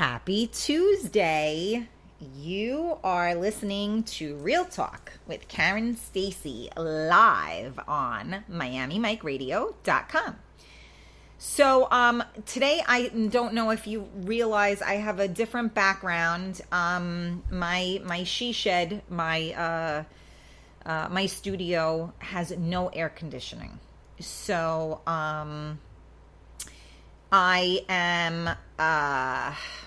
Happy Tuesday. You are listening to Real Talk with Karen Stacy live on MiamiMikeRadio.com. So today, I don't know if you realize I have a different background. My she shed, my studio has no air conditioning. So I am,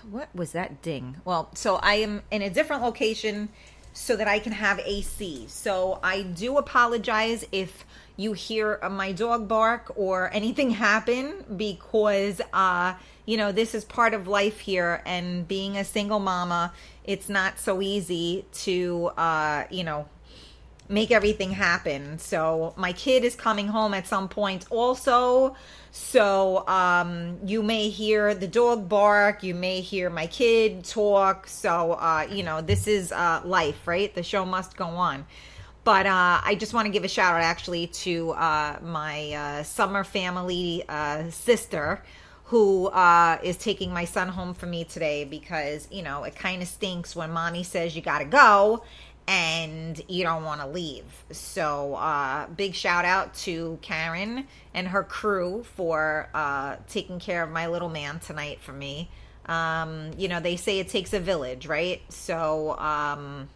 what was that ding? Well, so I am in a different location so that I can have AC. So I do apologize if you hear my dog bark or anything happen because, this is part of life here, and being a single mama, it's not so easy to, make everything happen. So my kid is coming home at some point also. So you may hear the dog bark, you may hear my kid talk. So, this is life, right? The show must go on. But I just want to give a shout out actually to my summer family sister who is taking my son home for me today because, it kind of stinks when mommy says you got to go and you don't want to leave. So big shout out to Karen and her crew for taking care of my little man tonight for me. They say it takes a village, right? So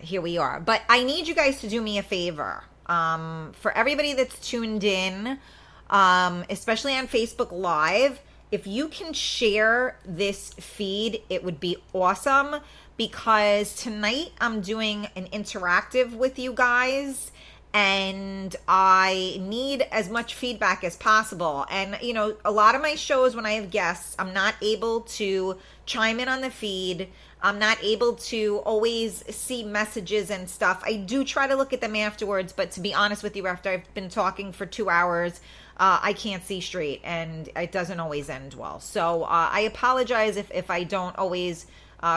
here we are. But I need you guys to do me a favor. For everybody that's tuned in, especially on Facebook Live, if you can share this feed, it would be awesome, because tonight I'm doing an interactive with you guys and I need as much feedback as possible. And, a lot of my shows when I have guests, I'm not able to chime in on the feed. I'm not able to always see messages and stuff. I do try to look at them afterwards, but to be honest with you, after I've been talking for 2 hours, I can't see straight and it doesn't always end well. So I apologize if I don't always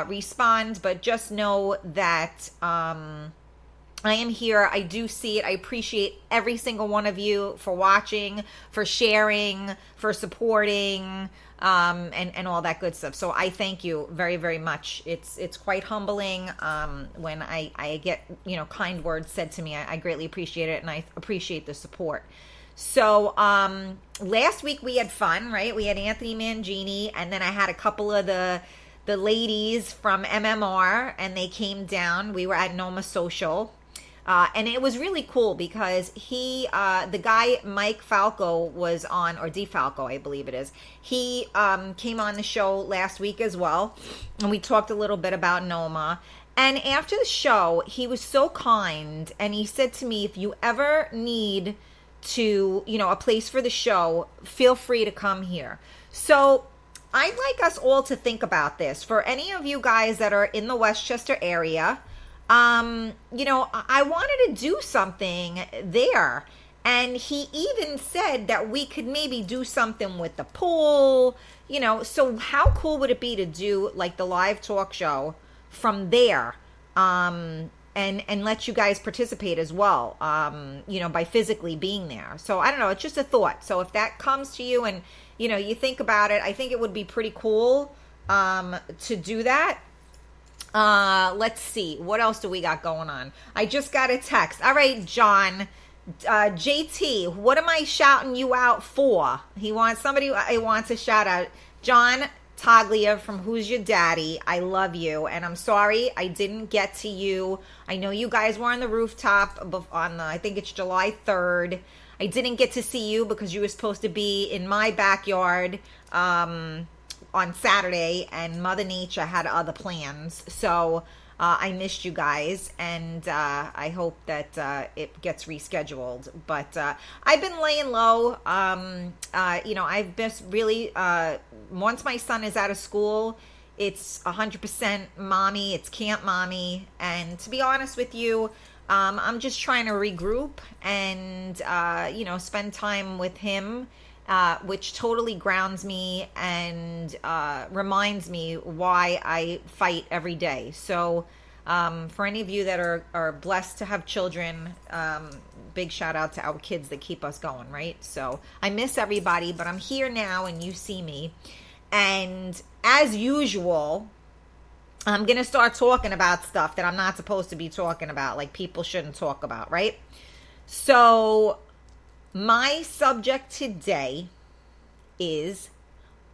respond, but just know that I am here. I do see it. I appreciate every single one of you for watching, for sharing, for supporting, and all that good stuff. So I thank you very, very much. It's quite humbling when I get kind words said to me. I greatly appreciate it, and I appreciate the support. So last week we had fun, right? We had Anthony Mangini, and then I had a couple of the ladies from MMR, and they came down. We were at Noma Social. And it was really cool because the guy, Mike Falco, was on, or DeFalco, I believe it is. He came on the show last week as well. And we talked a little bit about Noma. And after the show, he was so kind. And he said to me, if you ever need to, a place for the show, feel free to come here. So I'd like us all to think about this. For any of you guys that are in the Westchester area, I wanted to do something there. And he even said that we could maybe do something with the pool, so how cool would it be to do like the live talk show from there, and let you guys participate as well, by physically being there. So I don't know, it's just a thought. So if that comes to you and, you think about it, I think it would be pretty cool to do that. Let's see. What else do we got going on? I just got a text. All right, John. JT, what am I shouting you out for? He wants a shout out. John Taglia from Who's Your Daddy. I love you. And I'm sorry I didn't get to you. I know you guys were on the rooftop on I think it's July 3rd. I didn't get to see you because you were supposed to be in my backyard, on Saturday, and Mother Nature had other plans. So I missed you guys, and I hope that it gets rescheduled. But I've been laying low. I've just really, once my son is out of school, it's 100% mommy, it's camp mommy. And to be honest with you, I'm just trying to regroup and, spend time with him. Which totally grounds me and reminds me why I fight every day. So for any of you that are blessed to have children, big shout out to our kids that keep us going, right? So I miss everybody, but I'm here now and you see me. And as usual, I'm going to start talking about stuff that I'm not supposed to be talking about, like people shouldn't talk about, right? So my subject today is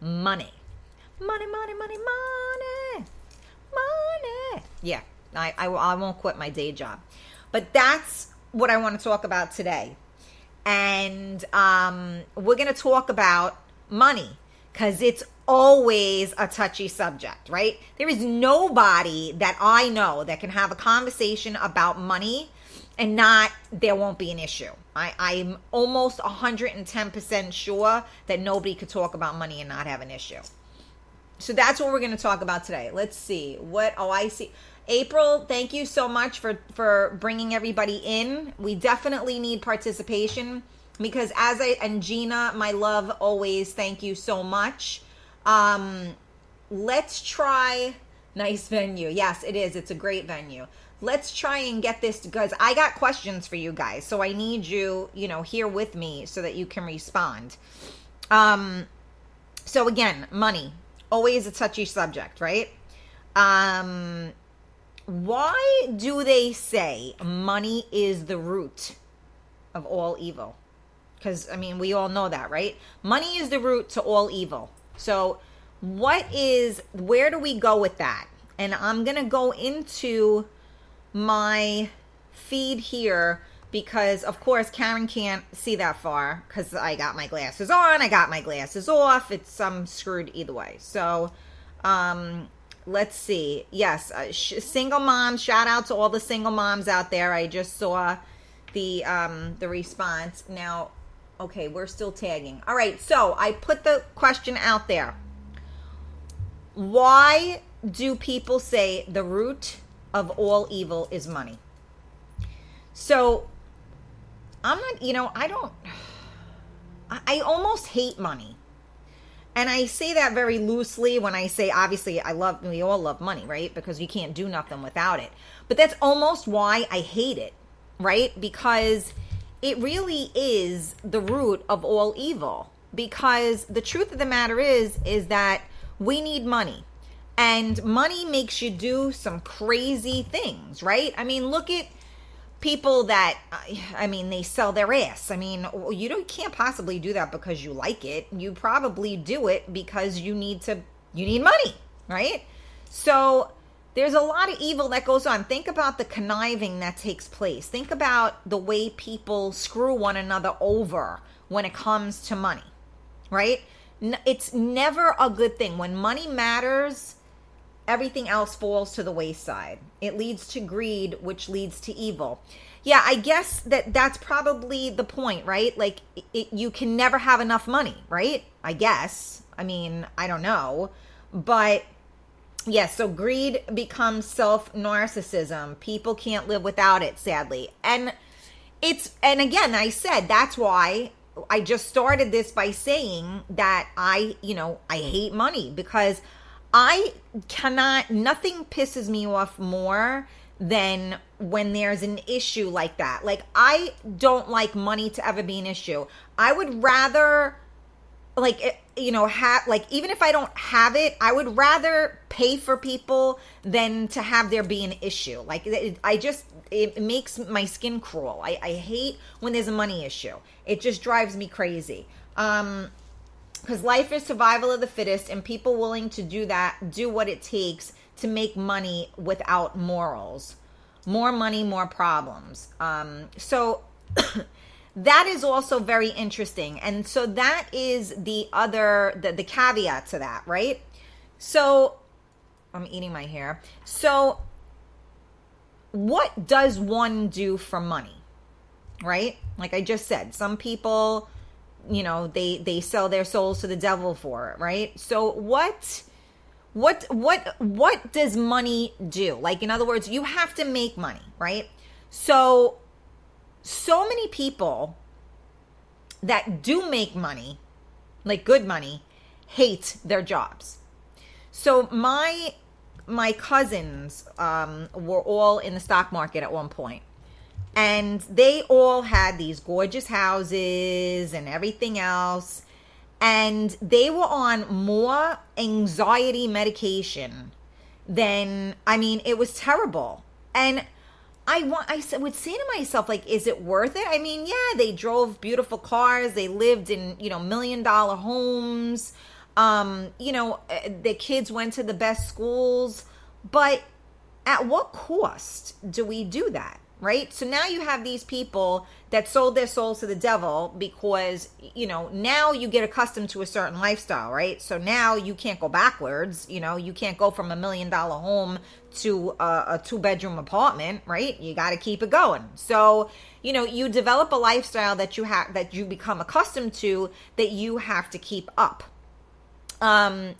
money. Money, money, money, money, money. Yeah, I won't quit my day job. But that's what I want to talk about today. And we're going to talk about money because it's always a touchy subject, right? There is nobody that I know that can have a conversation about money and there won't be an issue. I'm almost 110% sure that nobody could talk about money and not have an issue. So that's what we're going to talk about today. Let's see. I see. April, thank you so much for bringing everybody in. We definitely need participation because and Gina, my love, always thank you so much. Let's try nice venue. Yes, it is. It's a great venue. Let's try and get this because I got questions for you guys. So I need you, here with me so that you can respond. So again, money, always a touchy subject, right? Why do they say money is the root of all evil? Because, we all know that, right? Money is the root to all evil. So where do we go with that? And I'm going to go into my feed here because, of course, Karen can't see that far because I got my glasses on, I got my glasses off. I'm screwed either way. So, let's see. Yes, single moms. Shout out to all the single moms out there. I just saw the response. Now, okay, we're still tagging. All right, so I put the question out there. Why do people say the root of all evil is money? So I'm not, I almost hate money. And I say that very loosely when I say, obviously, we all love money, right? Because you can't do nothing without it. But that's almost why I hate it, right? Because it really is the root of all evil. Because the truth of the matter is that we need money. And money makes you do some crazy things, right? Look at people that, they sell their ass. You can't possibly do that because you like it. You probably do it because you need money, right? So there's a lot of evil that goes on. Think about the conniving that takes place. Think about the way people screw one another over when it comes to money, right? It's never a good thing. When money matters, everything else falls to the wayside. It leads to greed, which leads to evil. Yeah, I guess that's probably the point, right? Like, you can never have enough money, right? I guess. I don't know. But, yeah, so greed becomes self-narcissism. People can't live without it, sadly. And again, I said, that's why I just started this by saying that I hate money because nothing pisses me off more than when there's an issue like that. Like, I don't like money to ever be an issue. I would rather, even if I don't have it, I would rather pay for people than to have there be an issue. Like, it makes my skin crawl. I hate when there's a money issue. It just drives me crazy. Because life is survival of the fittest, and people willing to do what it takes to make money without morals. More money, more problems. So that is also very interesting. And so that is the caveat to that, right? So I'm eating my hair. So what does one do for money, right? Like I just said, some people, they sell their souls to the devil for it, right? So what does money do? Like, in other words, you have to make money, right? So many people that do make money, like good money, hate their jobs. So my cousins were all in the stock market at one point. And they all had these gorgeous houses and everything else. and they were on more anxiety medication than, I mean, it was terrible. And would say to myself, like, is it worth it? I mean, yeah, they drove beautiful cars. They lived in, $1 million homes. The kids went to the best schools. But at what cost do we do that? Right? So now you have these people that sold their souls to the devil because, now you get accustomed to a certain lifestyle, right? So now you can't go backwards. You can't go from $1 million home to a 2-bedroom apartment, right? You got to keep it going. So, you develop a lifestyle that you become accustomed to, that you have to keep up. And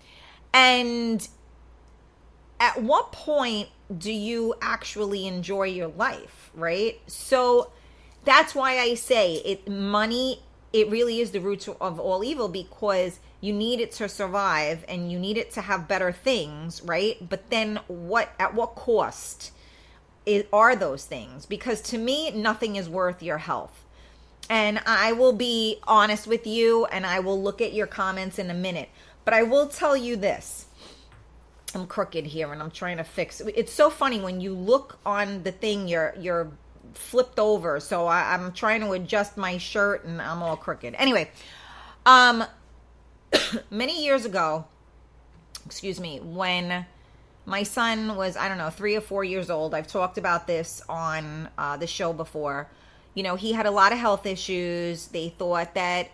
at what point do you actually enjoy your life, right? So that's why I say money really is the root of all evil, because you need it to survive and you need it to have better things, right? But then at what cost are those things? Because to me, nothing is worth your health. And I will be honest with you, and I will look at your comments in a minute. But I will tell you this. I'm crooked here and I'm trying to fix it. It's so funny when you look on the thing, you're flipped over. So I'm trying to adjust my shirt and I'm all crooked. Anyway, many years ago, when my son was, 3 or 4 years old, I've talked about this on the show before. He had a lot of health issues. They thought that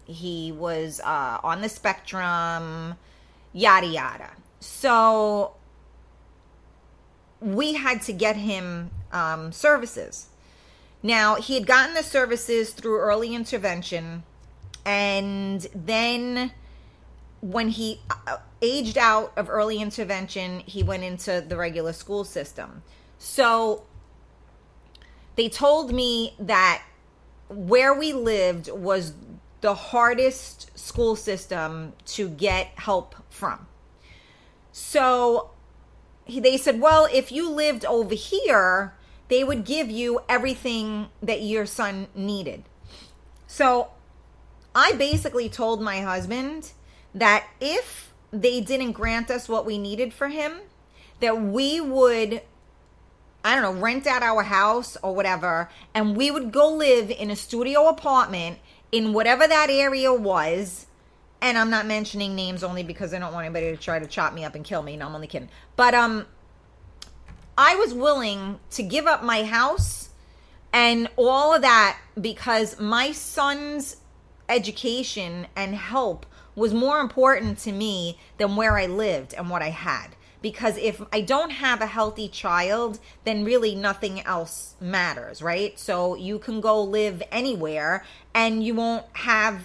he was on the spectrum, yada, yada. So we had to get him services. Now, he had gotten the services through early intervention, and then when he aged out of early intervention, he went into the regular school system. So they told me that where we lived was the hardest school system to get help from. So they said, well, if you lived over here, they would give you everything that your son needed. So I basically told my husband that if they didn't grant us what we needed for him, that we would, rent out our house or whatever, and we would go live in a studio apartment in whatever that area was. And I'm not mentioning names only because I don't want anybody to try to chop me up and kill me. No, I'm only kidding. But I was willing to give up my house and all of that because my son's education and help was more important to me than where I lived and what I had. Because if I don't have a healthy child, then really nothing else matters, right? So you can go live anywhere and you won't have,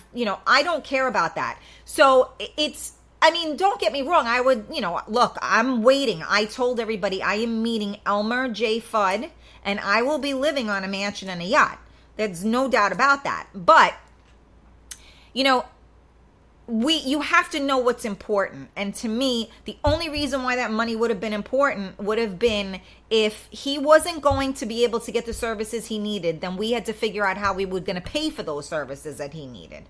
I don't care about that. So don't get me wrong. I would, look, I'm waiting. I told everybody I am meeting Elmer J. Fudd and I will be living on a mansion and a yacht. There's no doubt about that. But, you have to know what's important. And to me, the only reason why that money would have been important would have been if he wasn't going to be able to get the services he needed, then we had to figure out how we were going to pay for those services that he needed.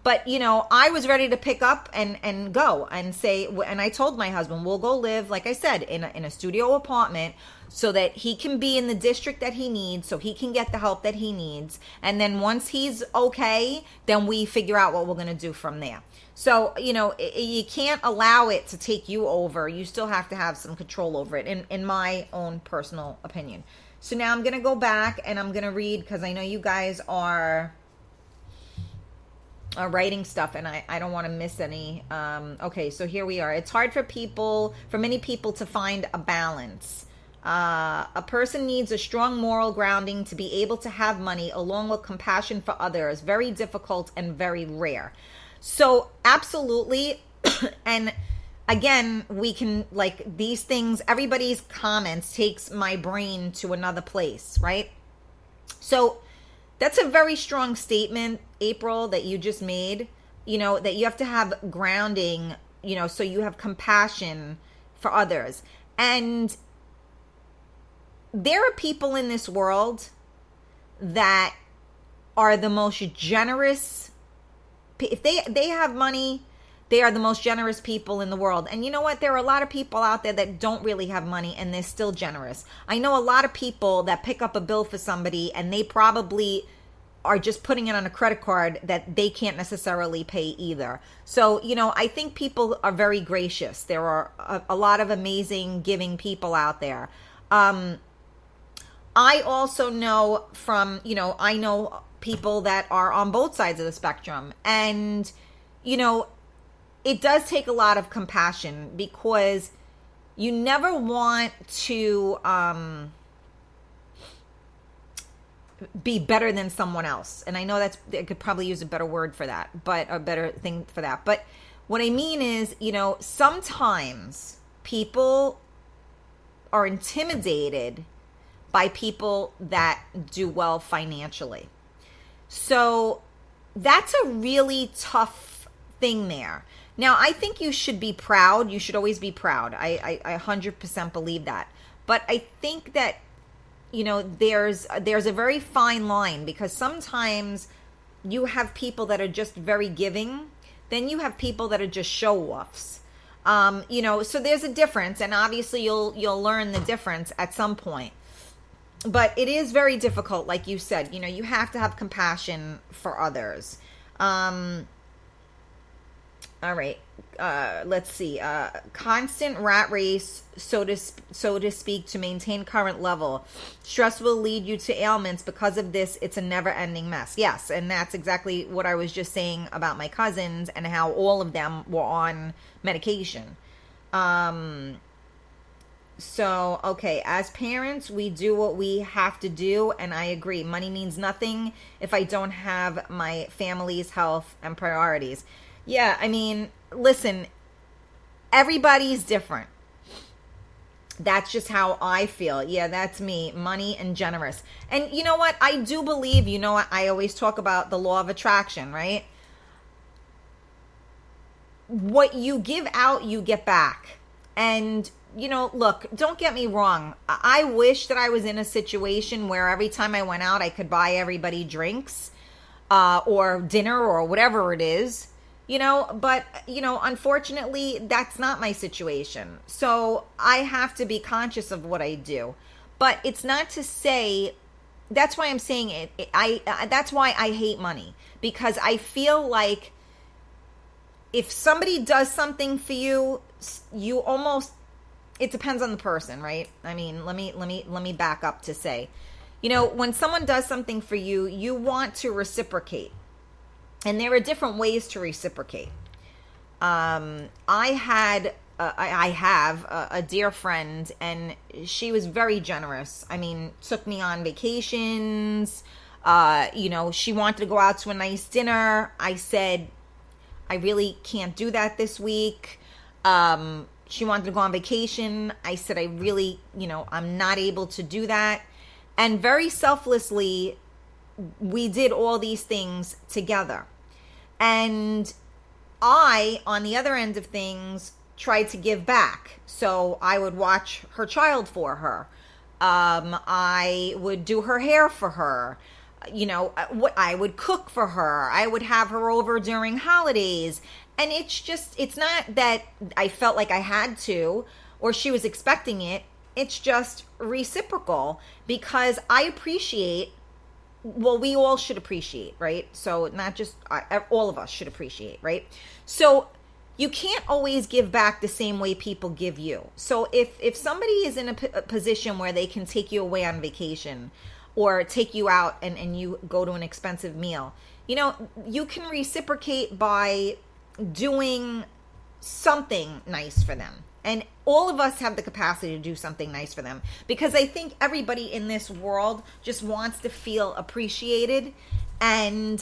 But, I was ready to pick up and go and say, and I told my husband, we'll go live, like I said, in a studio apartment so that he can be in the district that he needs, so he can get the help that he needs. And then once he's okay, then we figure out what we're going to do from there. So, you can't allow it to take you over. You still have to have some control over it, in my own personal opinion. So now I'm going to go back and I'm going to read, because I know you guys are writing stuff and I don't want to miss any. Okay, so here we are. It's hard for many people to find a balance. A person needs a strong moral grounding to be able to have money along with compassion for others. Very difficult and very rare. So absolutely. And again, we can, like, these things, everybody's comments takes my brain to another place, right? So that's a very strong statement, April, that you just made, that you have to have grounding, so you have compassion for others. And there are people in this world that are the most generous if they have money, they are the most generous people in the world. And you know what? There are a lot of people out there that don't really have money and they're still generous. I know a lot of people that pick up a bill for somebody and they probably are just putting it on a credit card that they can't necessarily pay either. So, I think people are very gracious. There are a lot of amazing giving people out there. I also know I know people that are on both sides of the spectrum. And, it does take a lot of compassion, because you never want to be better than someone else. And I know I could probably use a better word for that, but a better thing for that. But what I mean is, sometimes people are intimidated by people that do well financially. So that's a really tough thing there. Now, I think you should be proud. You should always be proud. I 100% believe that. But I think that, there's a very fine line, because sometimes you have people that are just very giving. Then you have people that are just show-offs. So there's a difference, and obviously you'll learn the difference at some point. But it is very difficult, like you said. You have to have compassion for others. All right. Let's see. Constant rat race, so to speak, to maintain current level. Stress will lead you to ailments. Because of this, it's a never-ending mess. Yes, and that's exactly what I was just saying about my cousins and how all of them were on medication. So, okay, as parents, we do what we have to do, and I agree. Money means nothing if I don't have my family's health and priorities. Yeah, I mean, listen, everybody's different. That's just how I feel. Yeah, that's me, money and generous. And you know what? I do believe, I always talk about the law of attraction, right? What you give out, you get back. And, look, don't get me wrong. I wish that I was in a situation where every time I went out, I could buy everybody drinks or dinner or whatever it is. But, unfortunately, that's not my situation. So I have to be conscious of what I do. But it's not to say, that's why I'm saying it. That's why I hate money. Because I feel like if somebody does something for you, you almost, it depends on the person, right? I mean, let me back up to say, when someone does something for you, you want to reciprocate. And there are different ways to reciprocate. I have a dear friend, and she was very generous. I mean, took me on vacations. She wanted to go out to a nice dinner. I said, I really can't do that this week. She wanted to go on vacation. I said, I really, I'm not able to do that. And very selflessly, we did all these things together. And I, on the other end of things, tried to give back. So I would watch her child for her. I would do her hair for her. I would cook for her. I would have her over during holidays. And it's not that I felt like I had to or she was expecting it. It's just reciprocal, because I appreciate, well, we all should appreciate, right? So not just all of us should appreciate, right? So you can't always give back the same way people give you. So if somebody is in a position where they can take you away on vacation or take you out and you go to an expensive meal, you can reciprocate by doing something nice for them. And all of us have the capacity to do something nice for them, because I think everybody in this world just wants to feel appreciated and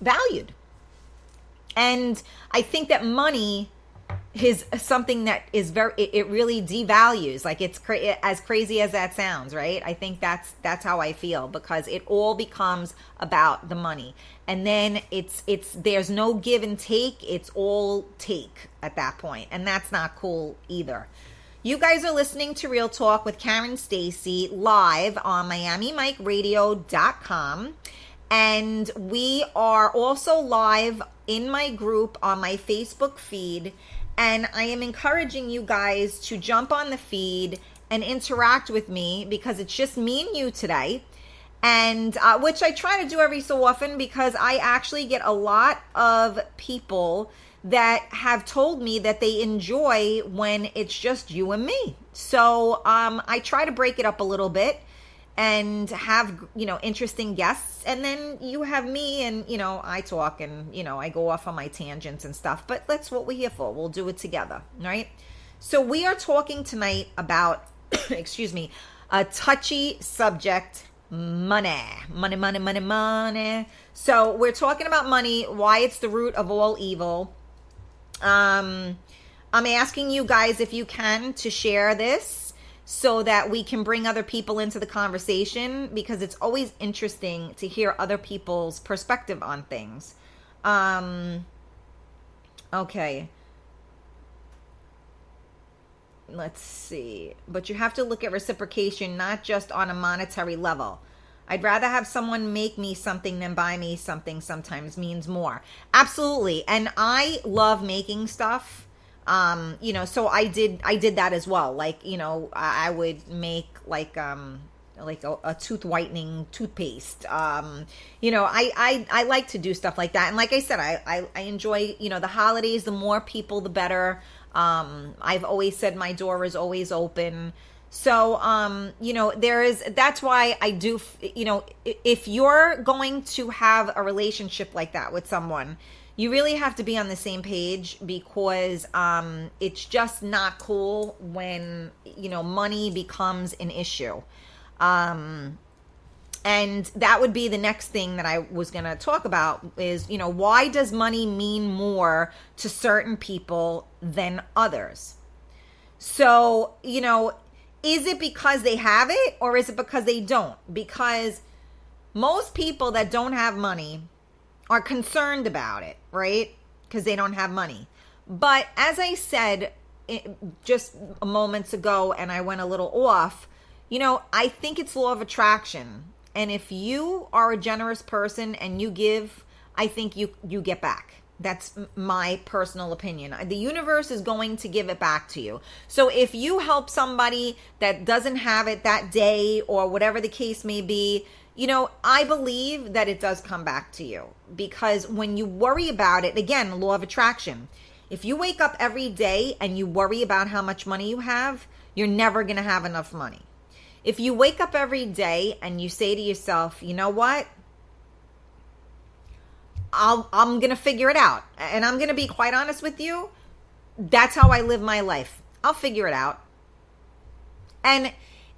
valued. And I think that money is something that is it really devalues. Like, it's as crazy as that sounds, right? I think that's how I feel, because it all becomes about the money. And then there's no give and take. It's all take at that point. And that's not cool either. You guys are listening to Real Talk with Karen Stacy live on MiamiMikeRadio.com. And we are also live in my group on my Facebook feed. And I am encouraging you guys to jump on the feed and interact with me, because it's just me and you today. And which I try to do every so often, because I actually get a lot of people that have told me that they enjoy when it's just you and me. So I try to break it up a little bit and have, interesting guests. And then you have me, and, I talk, and, I go off on my tangents and stuff. But that's what we're here for. We'll do it together, right? So we are talking tonight about, excuse me, a touchy subject, money. Money, money, money, money. So we're talking about money, why it's the root of all evil. I'm asking you guys, if you can, to share this, so that we can bring other people into the conversation, because it's always interesting to hear other people's perspective on things. Okay. Let's see. But you have to look at reciprocation, not just on a monetary level. I'd rather have someone make me something than buy me something sometimes means more. Absolutely. And I love making stuff. So I did that as well. Like, I would make like a tooth whitening toothpaste. I like to do stuff like that. And like I said, I enjoy, the holidays. The more people, the better. I've always said my door is always open. So, that's why I do, if you're going to have a relationship like that with someone, you really have to be on the same page, because it's just not cool when, money becomes an issue. And that would be the next thing that I was going to talk about is, why does money mean more to certain people than others? So, is it because they have it, or is it because they don't? Because most people that don't have money are concerned about it, right? Because they don't have money. But as I said just moments ago, and I went a little off, I think it's law of attraction. And if you are a generous person and you give, I think you get back. That's my personal opinion. The universe is going to give it back to you. So if you help somebody that doesn't have it that day, or whatever the case may be, I believe that it does come back to you, because when you worry about it, again, law of attraction, if you wake up every day and you worry about how much money you have, you're never going to have enough money. If you wake up every day and you say to yourself, you know what? I'm going to figure it out. And I'm going to be quite honest with you. That's how I live my life. I'll figure it out. And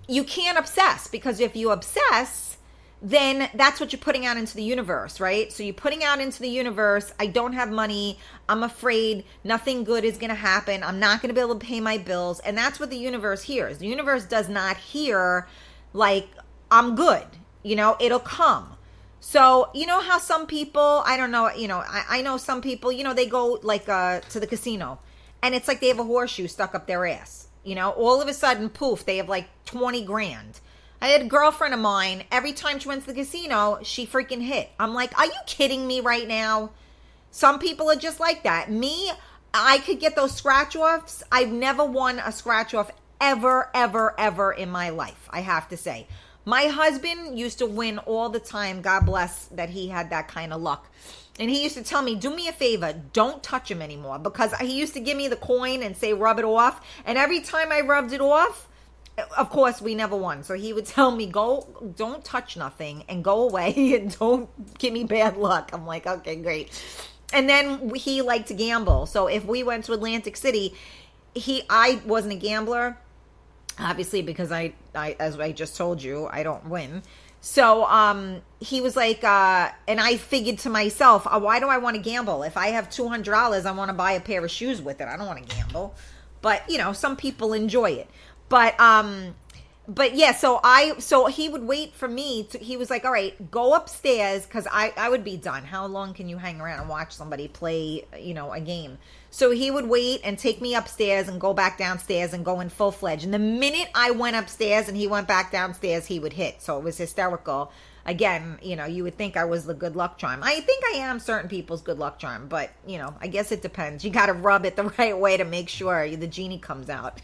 you can't obsess, because if you obsess, then that's what you're putting out into the universe, right? So you're putting out into the universe, I don't have money, I'm afraid nothing good is going to happen, I'm not going to be able to pay my bills. And that's what the universe hears. The universe does not hear like, I'm good, it'll come. So, how some people, I don't know, I know some people, they go like to the casino, and it's like they have a horseshoe stuck up their ass. All of a sudden, poof, they have like 20 grand. I had a girlfriend of mine, every time she went to the casino, she freaking hit. I'm like, are you kidding me right now? Some people are just like that. Me, I could get those scratch offs. I've never won a scratch off ever, ever, ever in my life, I have to say. My husband used to win all the time. God bless that he had that kind of luck. And he used to tell me, do me a favor, don't touch him anymore. Because he used to give me the coin and say, rub it off. And every time I rubbed it off, of course, we never won. So he would tell me, don't touch nothing and go away and don't give me bad luck. I'm like, okay, great. And then he liked to gamble. So if we went to Atlantic City, I wasn't a gambler, obviously, because I as I just told you, I don't win. So he was like, and I figured to myself, why do I want to gamble? If I have $200, I want to buy a pair of shoes with it. I don't want to gamble. But, some people enjoy it. But yeah, so he would wait for me he was like, all right, go upstairs, because I would be done. How long can you hang around and watch somebody play, a game? So he would wait and take me upstairs and go back downstairs and go in full-fledged. And the minute I went upstairs and he went back downstairs, he would hit. So it was hysterical. again, you would think I was the good luck charm. I think I am certain people's good luck charm, but I guess it depends. You got to rub it the right way to make sure the genie comes out.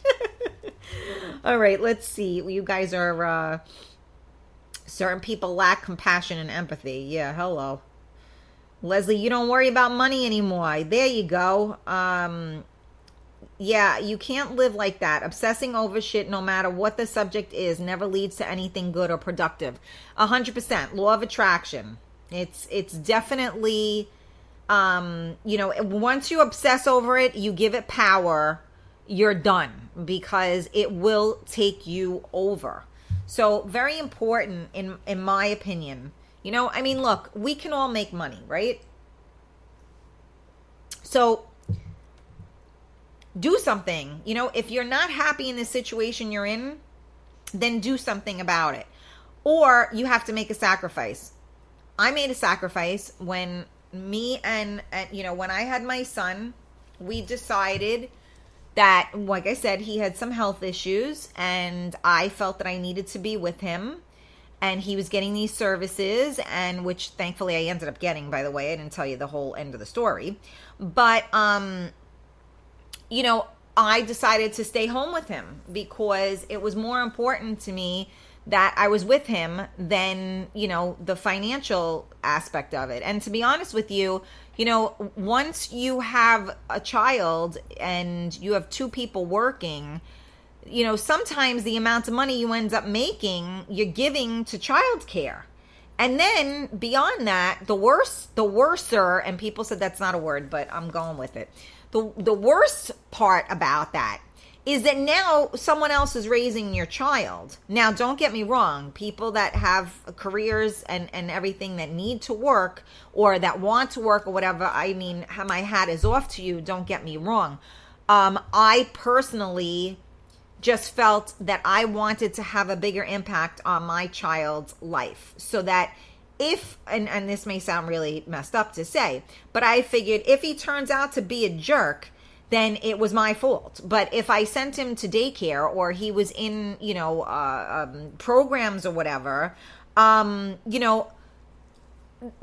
All right, let's see. You guys are, certain people lack compassion and empathy. Yeah, hello. Leslie, you don't worry about money anymore. There you go. Yeah, you can't live like that. Obsessing over shit, no matter what the subject is, never leads to anything good or productive. 100%. Law of attraction. It's definitely, once you obsess over it, you give it power, you're done, because it will take you over. So very important in my opinion. Look, we can all make money, right? So do something. If you're not happy in the situation you're in, then do something about it. Or you have to make a sacrifice. I made a sacrifice when when I had my son, we decided that, like I said, he had some health issues and I felt that I needed to be with him, and he was getting these services, and which thankfully I ended up getting, by the way. I didn't tell you the whole end of the story, but I decided to stay home with him because it was more important to me that I was with him than, the financial aspect of it. And to be honest with you, once you have a child and you have two people working, sometimes the amount of money you end up making, you're giving to childcare. And then beyond that, the worser, and people said that's not a word, but I'm going with it. The worst part about that is that now someone else is raising your child. Now, don't get me wrong. People that have careers and everything that need to work or that want to work or whatever, my hat is off to you. Don't get me wrong. I personally just felt that I wanted to have a bigger impact on my child's life, so that if, and this may sound really messed up to say, but I figured if he turns out to be a jerk, then it was my fault. But if I sent him to daycare or he was in, programs or whatever,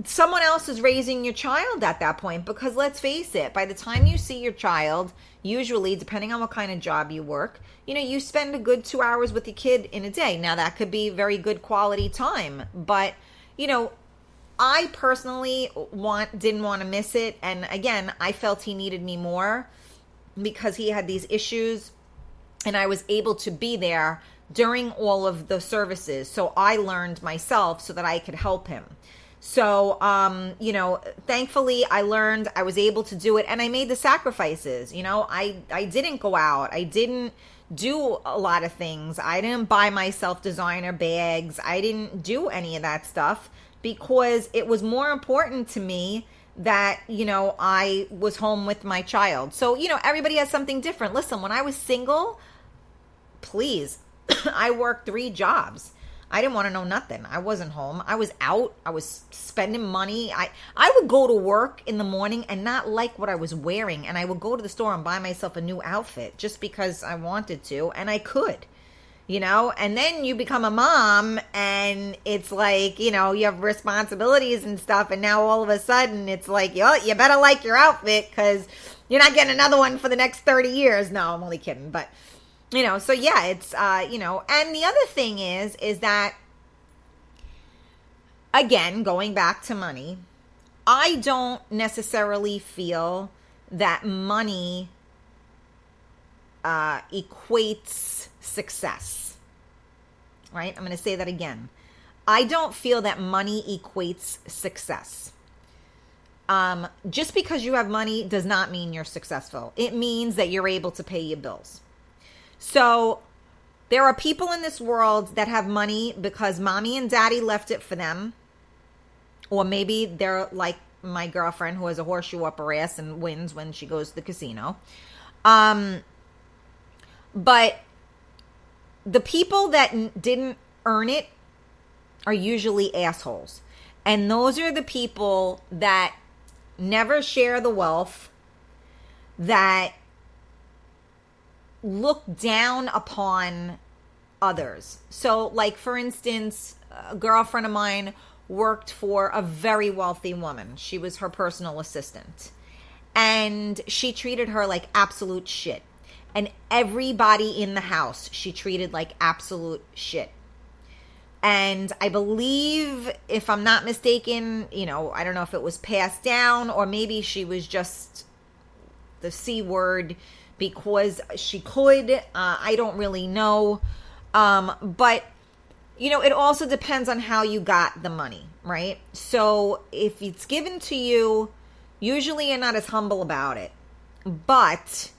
someone else is raising your child at that point. Because let's face it, by the time you see your child, usually, depending on what kind of job you work, you spend a good 2 hours with your kid in a day. Now, that could be very good quality time, but I personally didn't want to miss it. And again, I felt he needed me more because he had these issues, and I was able to be there during all of the services. So I learned myself so that I could help him. So, thankfully I learned, I was able to do it, and I made the sacrifices. I didn't go out. I didn't do a lot of things. I didn't buy myself designer bags. I didn't do any of that stuff because it was more important to me that, I was home with my child. So, everybody has something different. Listen, when I was single, please, I worked 3 jobs. I didn't want to know nothing. I wasn't home. I was out. I was spending money. I would go to work in the morning and not like what I was wearing. And I would go to the store and buy myself a new outfit just because I wanted to. And I could, and then you become a mom and it's like, you have responsibilities and stuff. And now all of a sudden it's like, you better like your outfit because you're not getting another one for the next 30 years. No, I'm only kidding. But so yeah, it's, and the other thing is that, again, going back to money, I don't necessarily feel that money equates success, right? I'm going to say that again. I don't feel that money equates success. Just because you have money does not mean you're successful. It means that you're able to pay your bills. So there are people in this world that have money because mommy and daddy left it for them. Or maybe they're like my girlfriend who has a horseshoe up her ass and wins when she goes to the casino. But the people that didn't earn it are usually assholes. And those are the people that never share the wealth, that look down upon others. So, like, for instance, a girlfriend of mine worked for a very wealthy woman. She was her personal assistant. And she treated her like absolute shit. And everybody in the house, she treated like absolute shit. And I believe, if I'm not mistaken, I don't know if it was passed down or maybe she was just the C word because she could. I don't really know. But, it also depends on how you got the money, right? So if it's given to you, usually you're not as humble about it. But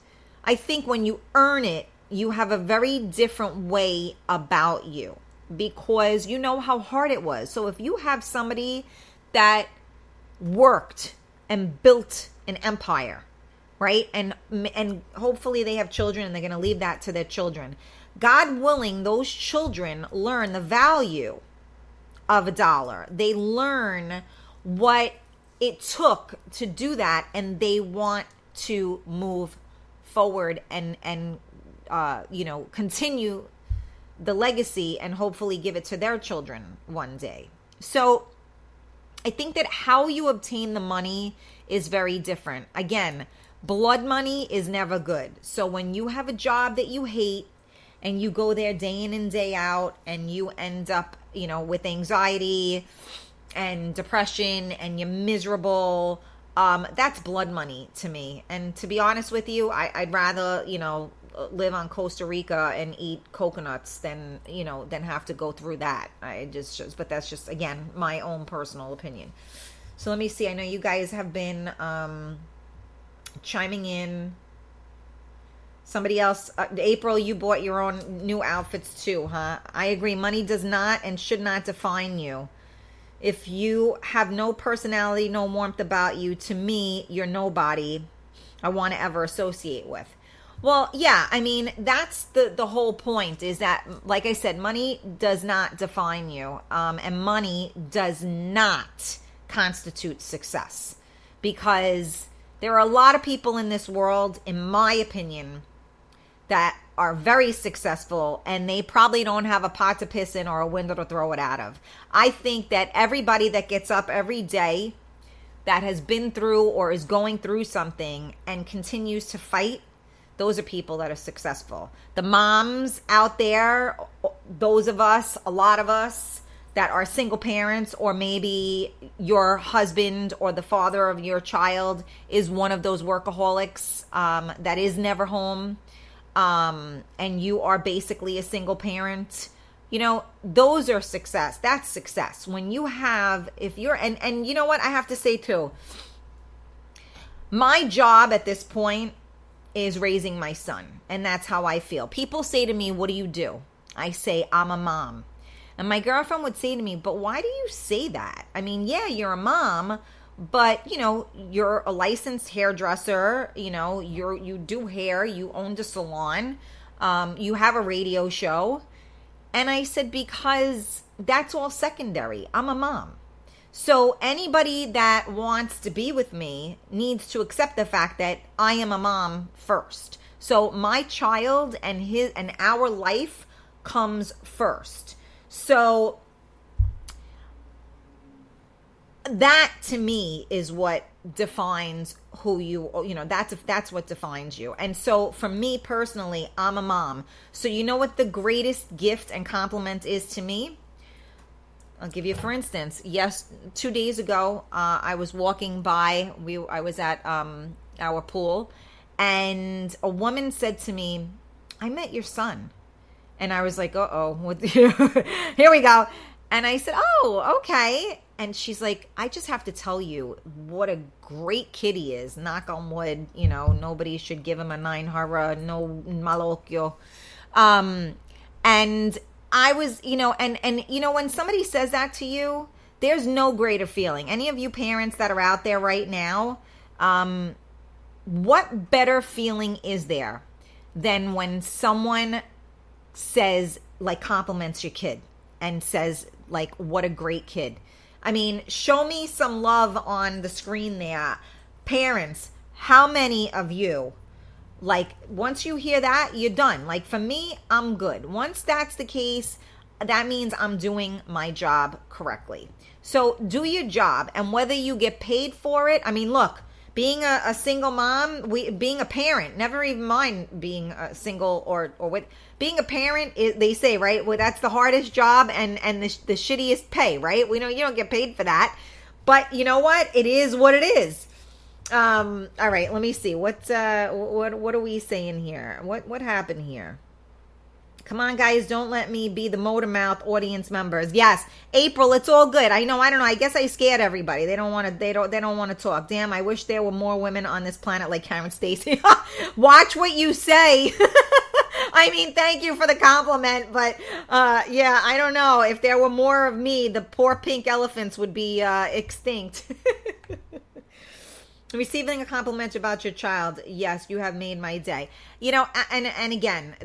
I think when you earn it, you have a very different way about you because you know how hard it was. So if you have somebody that worked and built an empire, right? And hopefully they have children and they're going to leave that to their children. God willing, those children learn the value of $1. They learn what it took to do that, and they want to move forward and continue the legacy and hopefully give it to their children one day. So I think that how you obtain the money is very different. Again, blood money is never good. So when you have a job that you hate and you go there day in and day out and you end up, with anxiety and depression and you're miserable, that's blood money to me. And to be honest with you, I'd rather, live on Costa Rica and eat coconuts than have to go through that. But that's just, again, my own personal opinion. So let me see. I know you guys have been chiming in. Somebody else, April, you bought your own new outfits too, huh? I agree. Money does not and should not define you. If you have no personality, no warmth about you, to me, you're nobody I want to ever associate with. Well, yeah, I mean, that's the whole point is that, like I said, money does not define you. And money does not constitute success. Because there are a lot of people in this world, in my opinion, that are very successful and they probably don't have a pot to piss in or a window to throw it out of. I think that everybody that gets up every day that has been through or is going through something and continues to fight, those are people that are successful. The moms out there, those of us, a lot of us that are single parents, or maybe your husband or the father of your child is one of those workaholics that is never home. And you are basically a single parent, those are success. That's success. When you have, and you know what I have to say too, my job at this point is raising my son. And that's how I feel. People say to me, what do you do? I say, I'm a mom. And my girlfriend would say to me, but why do you say that? I mean, yeah, you're a mom, but, you're a licensed hairdresser, you do hair, you own a salon, you have a radio show. And I said, because that's all secondary. I'm a mom. So anybody that wants to be with me needs to accept the fact that I am a mom first. So my child and our life comes first. So that to me is what defines who that's what defines you. And so for me personally, I'm a mom. So you know what the greatest gift and compliment is to me? I'll give you, for instance, 2 days ago, I was walking by, I was at our pool, and a woman said to me, I met your son. And I was like, uh-oh, here we go. And I said, oh, okay. And she's like, I just have to tell you what a great kid he is. Knock on wood, nobody should give him a 9 hara, no malocchio. And I was, when somebody says that to you, there's no greater feeling. Any of you parents that are out there right now, what better feeling is there than when someone says, like, compliments your kid and says, like, what a great kid. I mean, show me some love on the screen there. Parents, how many of you, like, once you hear that, you're done. Like, for me, I'm good. Once that's the case, that means I'm doing my job correctly. So do your job, and whether you get paid for it, I mean, look, being a single mom, being a parent, never even mind being a single or with being a parent, they say, right? Well, that's the hardest job and the shittiest pay, right? We know you don't get paid for that, but you know what? It is what it is. All right, let me see. What are we saying here? What happened here? Come on, guys, don't let me be the motor mouth audience members. Yes, April, it's all good. I know. I guess I scared everybody. They don't want to talk. Damn, I wish there were more women on this planet like Karen Stacy. Watch what you say. I mean, thank you for the compliment, but yeah, I don't know. If there were more of me, the poor pink elephants would be extinct. Receiving a compliment about your child. Yes, you have made my day. You know, and again,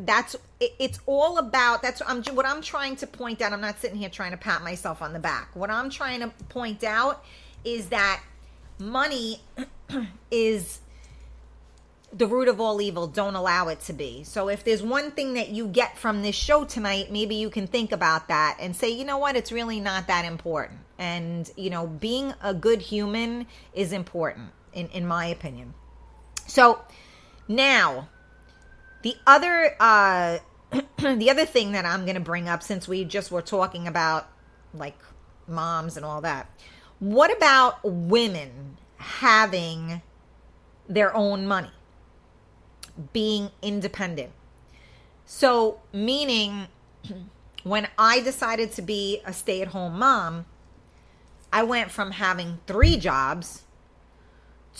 it's all about, what I'm trying to point out. I'm not sitting here trying to pat myself on the back. What I'm trying to point out is that money is the root of all evil. Don't allow it to be. So if there's one thing that you get from this show tonight, maybe you can think about that and say, you know what, it's really not that important. And, you know, being a good human is important. In my opinion. So now the other thing that I'm going to bring up, since we just were talking about like moms and all that, what about women having their own money, being independent? So meaning when I decided to be a stay-at-home mom, I went from having 3 jobs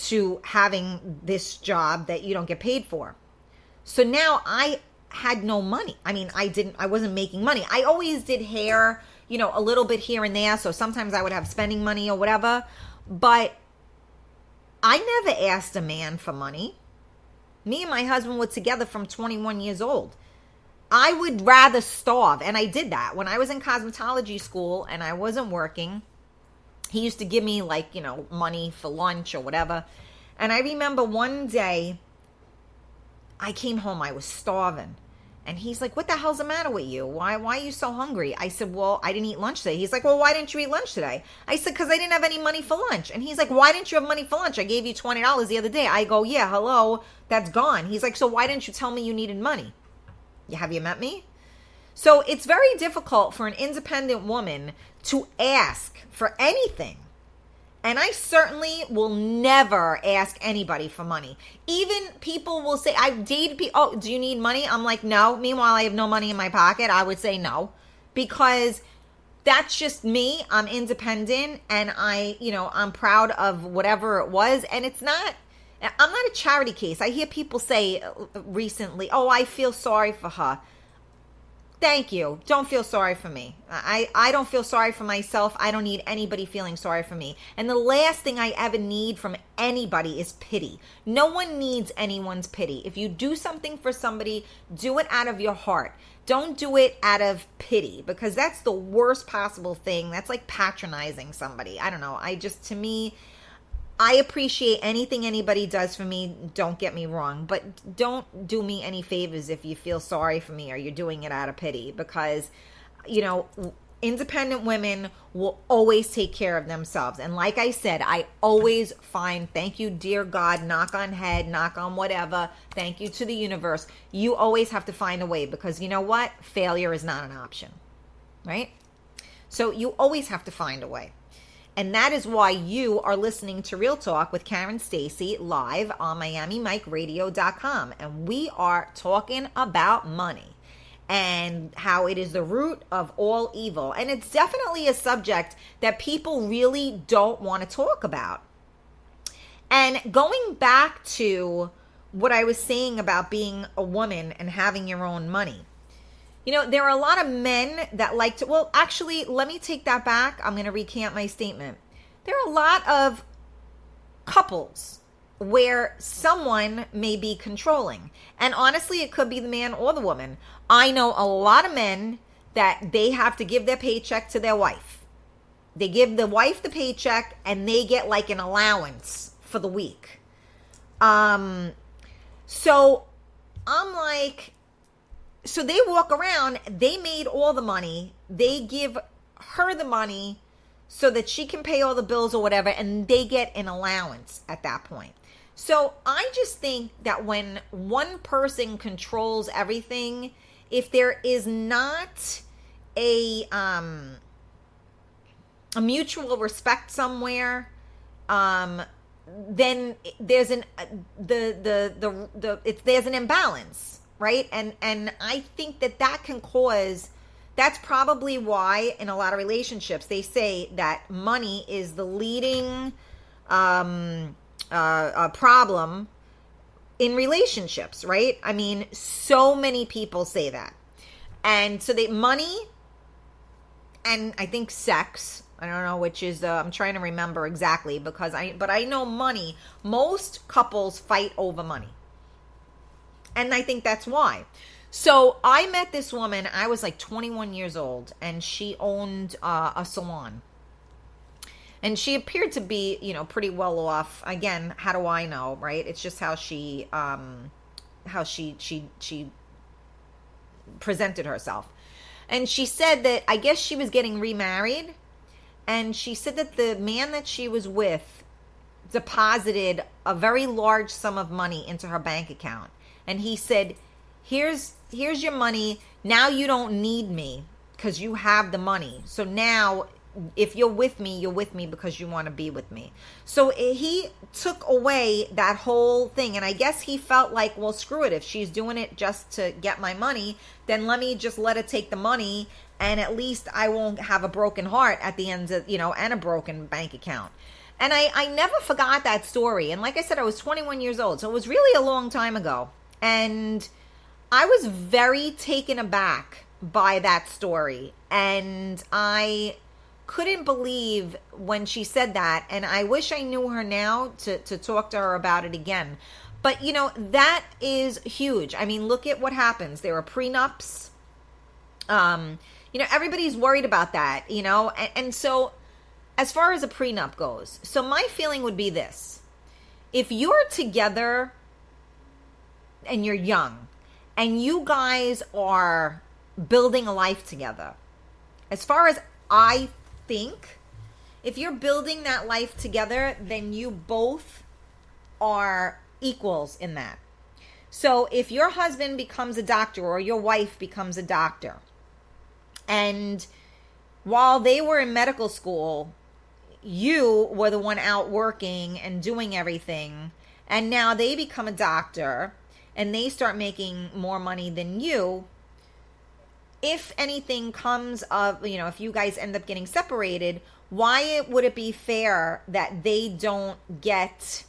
to having this job that you don't get paid for. So now I had no money. I mean, I wasn't making money. I always did hair, you know, a little bit here and there. So sometimes I would have spending money or whatever, but I never asked a man for money. Me and my husband were together from 21 years old. I would rather starve. And I did that when I was in cosmetology school and I wasn't working. He used to give me like, you know, money for lunch or whatever. And I remember one day I came home, I was starving. And he's like, what the hell's the matter with you? Why are you so hungry? I said, well, I didn't eat lunch today. He's like, well, why didn't you eat lunch today? I said, because I didn't have any money for lunch. And he's like, why didn't you have money for lunch? I gave you $20 the other day. I go, yeah, hello, that's gone. He's like, so why didn't you tell me you needed money? Have you met me? So it's very difficult for an independent woman to ask for anything. And I certainly will never ask anybody for money. Even people will say, I've dated people, oh, do you need money? I'm like, no. Meanwhile, I have no money in my pocket. I would say no. Because that's just me. I'm independent and I'm proud of whatever it was. And I'm not a charity case. I hear people say recently, oh, I feel sorry for her. Thank you. Don't feel sorry for me. I don't feel sorry for myself. I don't need anybody feeling sorry for me. And the last thing I ever need from anybody is pity. No one needs anyone's pity. If you do something for somebody, do it out of your heart. Don't do it out of pity, because that's the worst possible thing. That's like patronizing somebody. I don't know. To me, I appreciate anything anybody does for me, don't get me wrong, but don't do me any favors if you feel sorry for me or you're doing it out of pity, because, independent women will always take care of themselves. And like I said, I always find, thank you, dear God, knock on head, knock on whatever, thank you to the universe. You always have to find a way, because you know what? Failure is not an option, right? So you always have to find a way. And that is why you are listening to Real Talk with Karen Stacy live on MiamiMikeRadio.com. And we are talking about money and how it is the root of all evil. And it's definitely a subject that people really don't want to talk about. And going back to what I was saying about being a woman and having your own money. There are a lot of men that like to, well, actually, let me take that back. I'm going to recant my statement. There are a lot of couples where someone may be controlling. And honestly, it could be the man or the woman. I know a lot of men that they have to give their paycheck to their wife. They give the wife the paycheck and they get like an allowance for the week. So I'm like, so they walk around, they made all the money, they give her the money so that she can pay all the bills or whatever, and they get an allowance at that point. So I just think that when one person controls everything, if there is not a mutual respect somewhere, then there's there's an imbalance, right? And I think that can cause. That's probably why in a lot of relationships they say that money is the leading problem in relationships, right? I mean, so many people say that. And so money and I think sex, I don't know which is I'm trying to remember exactly but I know money, most couples fight over money. And I think that's why. So I met this woman, I was like 21 years old, and she owned a salon. And she appeared to be, pretty well off. Again, how do I know, right? It's just how she presented herself. And she said that I guess she was getting remarried, and she said that the man that she was with deposited a very large sum of money into her bank account. And he said, here's your money. Now you don't need me because you have the money. So now if you're with me because you want to be with me. So he took away that whole thing. And I guess he felt like, well, screw it. If she's doing it just to get my money, then let me just let her take the money. And at least I won't have a broken heart at the end of, and a broken bank account. And I never forgot that story. And like I said, I was 21 years old. So it was really a long time ago. And I was very taken aback by that story. And I couldn't believe when she said that. And I wish I knew her now to talk to her about it again. But, that is huge. I mean, look at what happens. There are prenups. Everybody's worried about that, And so as far as a prenup goes, so my feeling would be this. If you're together and you're young, and you guys are building a life together, as far as I think, if you're building that life together, then you both are equals in that. So if your husband becomes a doctor or your wife becomes a doctor, and while they were in medical school, you were the one out working and doing everything, and now they become a doctor, and they start making more money than you, if anything comes of, if you guys end up getting separated, why would it be fair that they don't get,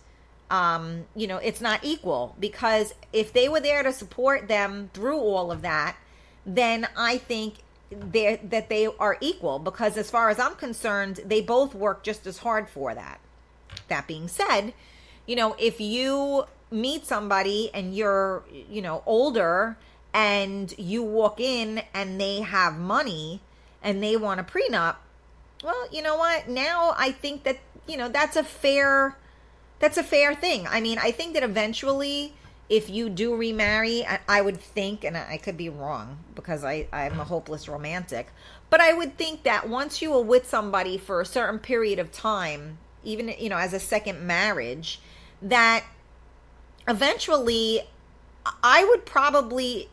it's not equal? Because if they were there to support them through all of that, then I think that they are equal. Because as far as I'm concerned, they both work just as hard for that. That being said, if you meet somebody and you're, older, and you walk in and they have money and they want a prenup, well, you know what? Now I think that, that's a fair thing. I mean, I think that eventually if you do remarry, I would think, and I could be wrong because I'm a hopeless romantic, but I would think that once you are with somebody for a certain period of time, even, as a second marriage, that eventually I would probably,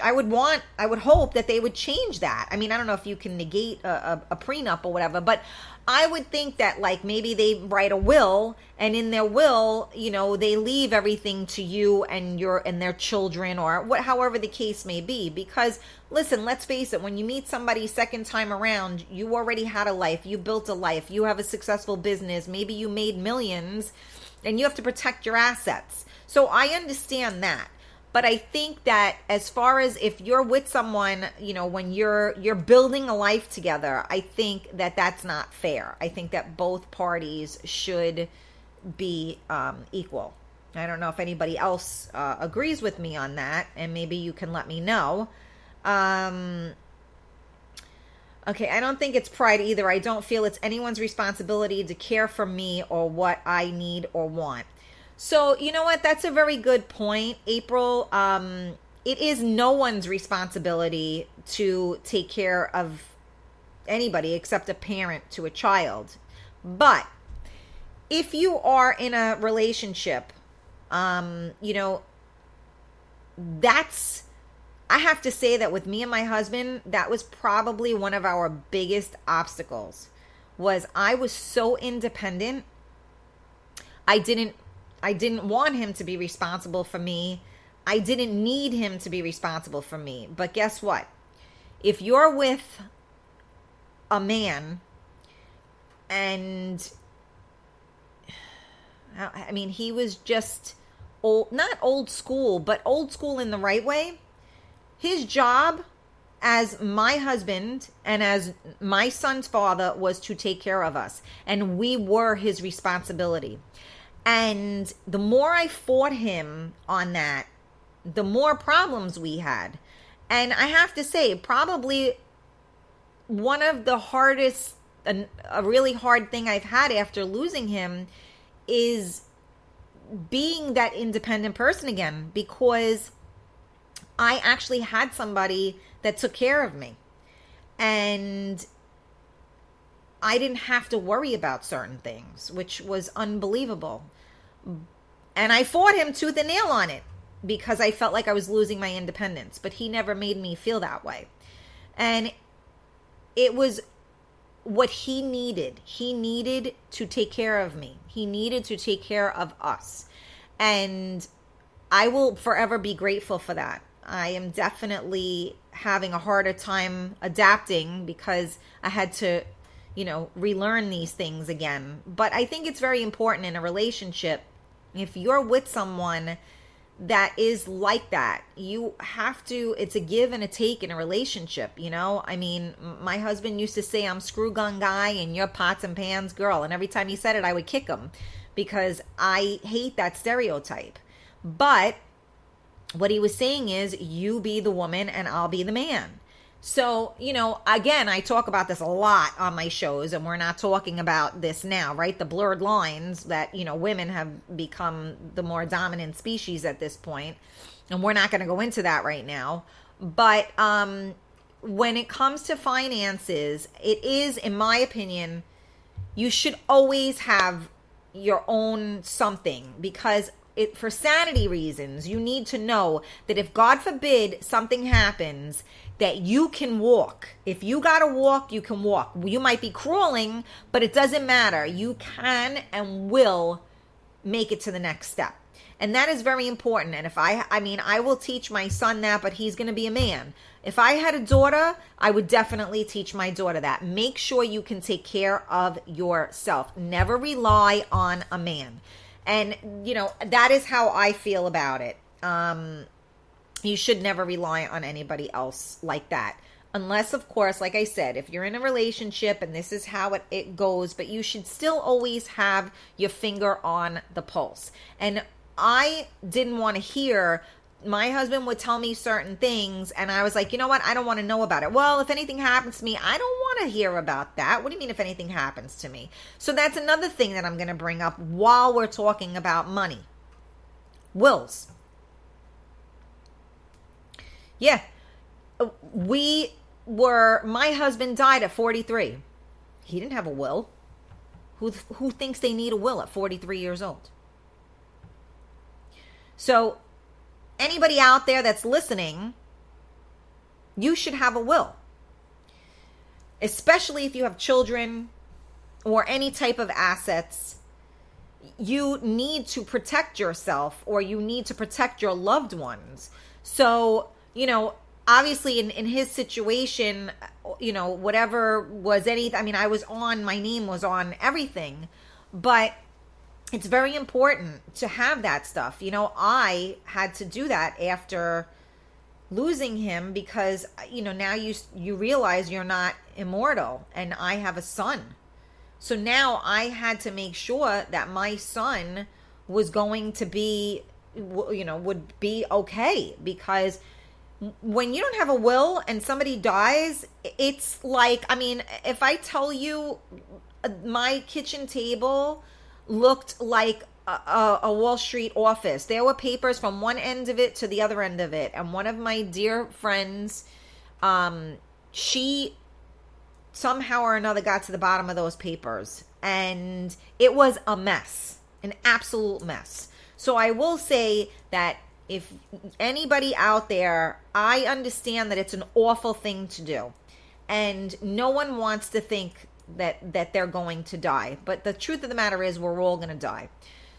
I would hope that they would change that. I mean, I don't know if you can negate a prenup or whatever, but I would think that like maybe they write a will, and in their will, they leave everything to you and their children, or however the case may be. Because listen, let's face it, when you meet somebody second time around, you already had a life, you built a life, you have a successful business, maybe you made millions, and you have to protect your assets. So I understand that. But I think that as far as if you're with someone, when you're building a life together, I think that that's not fair. I think that both parties should be equal. I don't know if anybody else agrees with me on that, and maybe you can let me know. Okay, I don't think it's pride either. I don't feel it's anyone's responsibility to care for me or what I need or want. So, you know what? That's a very good point, April. It is no one's responsibility to take care of anybody except a parent to a child. But if you are in a relationship, that's, I have to say that with me and my husband, that was probably one of our biggest obstacles. Was I was so independent. I didn't want him to be responsible for me. I didn't need him to be responsible for me. But guess what? If you're with a man and I mean, he was just old, not old school, but old school in the right way. His job as my husband and as my son's father was to take care of us. And we were his responsibility. And the more I fought him on that, the more problems we had. And I have to say, probably one of the hardest, a really hard thing I've had after losing him is being that independent person again, because I actually had somebody that took care of me. And I didn't have to worry about certain things, which was unbelievable. And I fought him tooth and nail on it because I felt like I was losing my independence, but he never made me feel that way. And it was what he needed. He needed to take care of me. He needed to take care of us. And I will forever be grateful for that. I am definitely having a harder time adapting because I had to, relearn these things again. But I think it's very important in a relationship. If you're with someone that is like that, you have to, it's a give and a take in a relationship, I mean, my husband used to say, I'm screw gun guy and you're pots and pans girl. And every time he said it, I would kick him because I hate that stereotype. But what he was saying is, you be the woman and I'll be the man. So, again, I talk about this a lot on my shows, and we're not talking about this now, right? The blurred lines that, women have become the more dominant species at this point. And we're not going to go into that right now. But when it comes to finances, it is, in my opinion, you should always have your own something, because for sanity reasons, you need to know that if, God forbid, something happens, that you can walk. If you got to walk, you can walk. You might be crawling, but it doesn't matter. You can and will make it to the next step. And that is very important. And if I will teach my son that, but he's going to be a man. If I had a daughter, I would definitely teach my daughter that. Make sure you can take care of yourself. Never rely on a man. And, that is how I feel about it. You should never rely on anybody else like that. Unless, of course, like I said, if you're in a relationship and this is how it goes, but you should still always have your finger on the pulse. And I didn't want to hear, my husband would tell me certain things and I was like, you know what? I don't want to know about it. Well, if anything happens to me, I don't want to hear about that. What do you mean if anything happens to me? So that's another thing that I'm going to bring up while we're talking about money. Wills. Yeah. My husband died at 43. He didn't have a will. Who thinks they need a will at 43 years old? So anybody out there that's listening, you should have a will. Especially if you have children or any type of assets. You need to protect yourself, or you need to protect your loved ones. So, obviously in his situation, whatever was anything, my name was on everything, but it's very important to have that stuff. I had to do that after losing him because, now you realize you're not immortal, and I have a son. So now I had to make sure that my son was going to be, would be okay, because when you don't have a will and somebody dies, it's like, if I tell you my kitchen table looked like a Wall Street office. There were papers from one end of it to the other end of it. And one of my dear friends, she somehow or another got to the bottom of those papers, and it was a mess, an absolute mess. So I will say that if anybody out there, I understand that it's an awful thing to do, and no one wants to think that they're going to die. But the truth of the matter is, we're all going to die.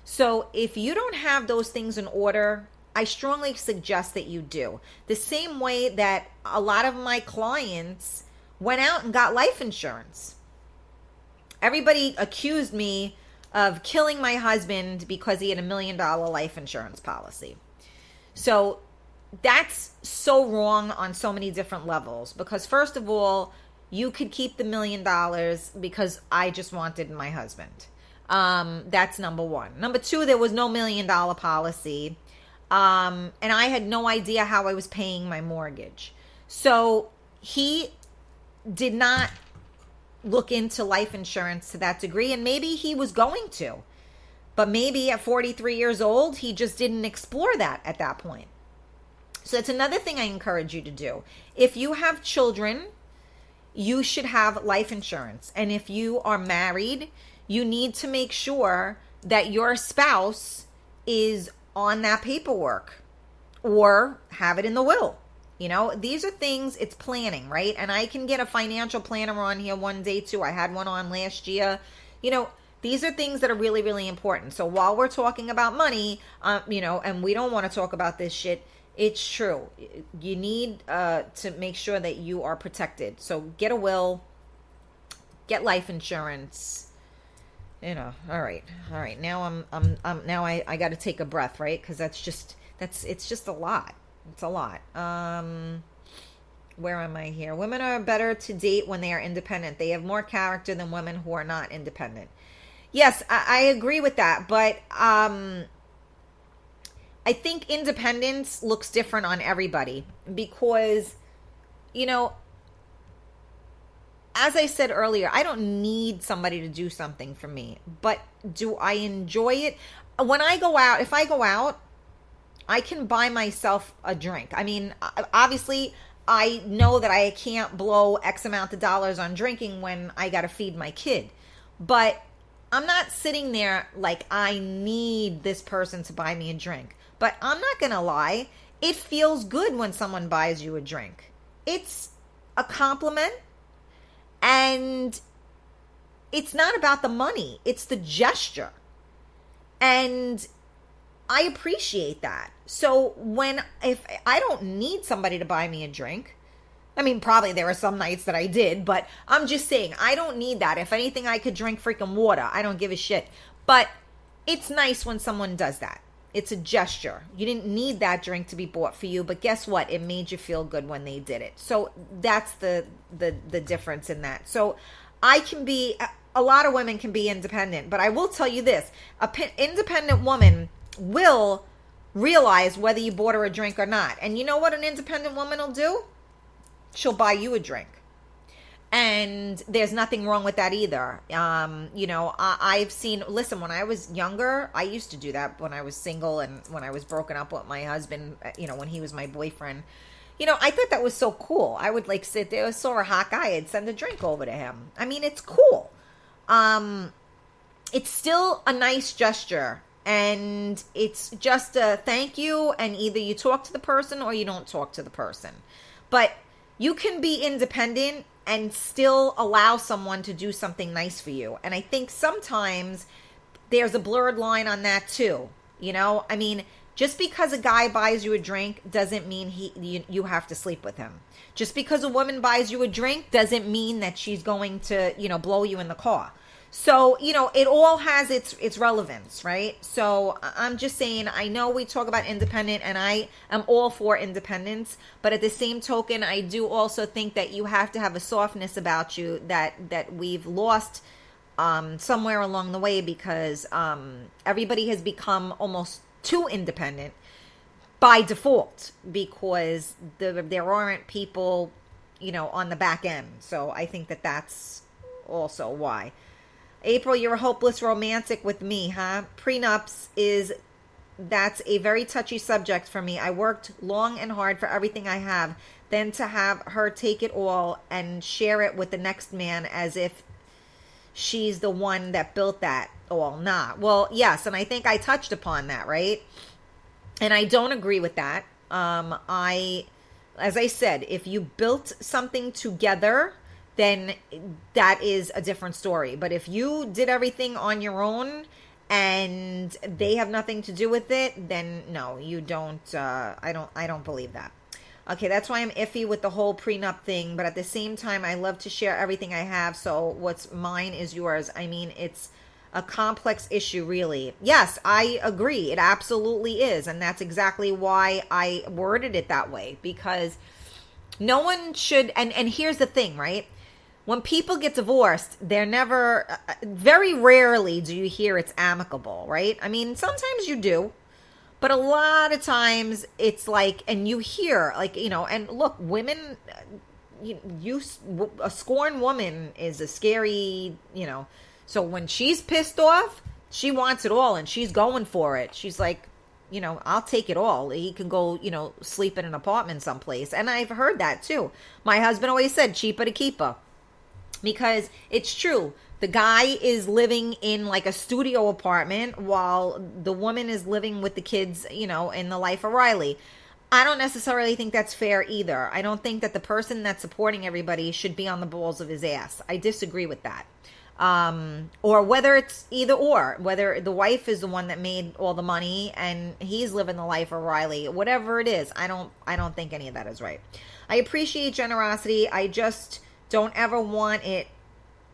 So if you don't have those things in order, I strongly suggest that you do. The same way that a lot of my clients went out and got life insurance. Everybody accused me of killing my husband because he had $1 million life insurance policy. So that's so wrong on so many different levels, because first of all, you could keep the $1 million because I just wanted my husband. That's number one. Number two, there was no $1 million policy. And I had no idea how I was paying my mortgage. So he did not look into life insurance to that degree, and maybe he was going to. But maybe at 43 years old, he just didn't explore that at that point. So that's another thing I encourage you to do. If you have children, you should have life insurance. And if you are married, you need to make sure that your spouse is on that paperwork or have it in the will. You know, these are things, it's planning, right? And I can get a financial planner on here one day too. I had one on last year. You know, these are things that are really, really important. So while we're talking about money, you know, and we don't want to talk about this shit, it's true. You need to make sure that you are protected. So get a will, get life insurance. You know, all right. Now now I got to take a breath, right? Because it's just a lot. It's a lot. Where am I here? Women are better to date when they are independent. They have more character than women who are not independent. Yes, I agree with that. But I think independence looks different on everybody because, you know, as I said earlier, I don't need somebody to do something for me. But do I enjoy it? When I go out, if I go out, I can buy myself a drink. I mean, obviously, I know that I can't blow X amount of dollars on drinking when I got to feed my kid. But I'm not sitting there like I need this person to buy me a drink. But I'm not going to lie. It feels good when someone buys you a drink. It's a compliment. And it's not about the money. It's the gesture. And I appreciate that. So if I don't need somebody to buy me a drink, I mean, probably there are some nights that I did, but I'm just saying, I don't need that. If anything, I could drink freaking water. I don't give a shit. But it's nice when someone does that. It's a gesture. You didn't need that drink to be bought for you, but guess what? It made you feel good when they did it. So that's the difference in that. So a lot of women can be independent, but I will tell you this, independent woman will realize whether you bought her a drink or not. And you know what an independent woman will do? She'll buy you a drink. And there's nothing wrong with that either. You know, I've seen, listen, when I was younger, I used to do that when I was single and when I was broken up with my husband, you know, when he was my boyfriend. You know, I thought that was so cool. I would like sit there, saw a hot guy, I'd send a drink over to him. I mean, it's cool. It's still a nice gesture. And it's just a thank you. And either you talk to the person or you don't talk to the person. But you can be independent and still allow someone to do something nice for you. And I think sometimes there's a blurred line on that too. You know, I mean, just because a guy buys you a drink doesn't mean you have to sleep with him. Just because a woman buys you a drink doesn't mean that she's going to, you know, blow you in the car. So, you know, it all has its relevance, right? So I'm just saying, I know we talk about independent and I am all for independence, but at the same token, I do also think that you have to have a softness about you that we've lost somewhere along the way because everybody has become almost too independent by default because there aren't people, you know, on the back end. So I think that's also why. April, you're a hopeless romantic with me, huh? Prenups is that's a very touchy subject for me. I worked long and hard for everything I have. Then to have her take it all and share it with the next man as if she's the one that built that all. Nah. Well, yes, and I think I touched upon that, right? And I don't agree with that. As I said, if you built something together, then that is a different story. But if you did everything on your own and they have nothing to do with it, then no, you don't. I don't believe that. Okay, that's why I'm iffy with the whole prenup thing. But at the same time, I love to share everything I have. So what's mine is yours. I mean, it's a complex issue, really. Yes, I agree. It absolutely is. And that's exactly why I worded it that way. Because no one should, and here's the thing, right? When people get divorced, they're never, very rarely do you hear it's amicable, right? I mean, sometimes you do. But a lot of times it's like, and you hear, like, you know, and look, women, a scorned woman is a scary, you know. So when she's pissed off, she wants it all and she's going for it. She's like, you know, I'll take it all. He can go, you know, sleep in an apartment someplace. And I've heard that too. My husband always said, cheaper to keeper. Because it's true. The guy is living in like a studio apartment while the woman is living with the kids, you know, in the life of Riley. I don't necessarily think that's fair either. I don't think that the person that's supporting everybody should be on the balls of his ass. I disagree with that. Or whether it's either or, whether the wife is the one that made all the money and he's living the life of Riley, whatever it is, I don't think any of that is right. I appreciate generosity. I just don't ever want it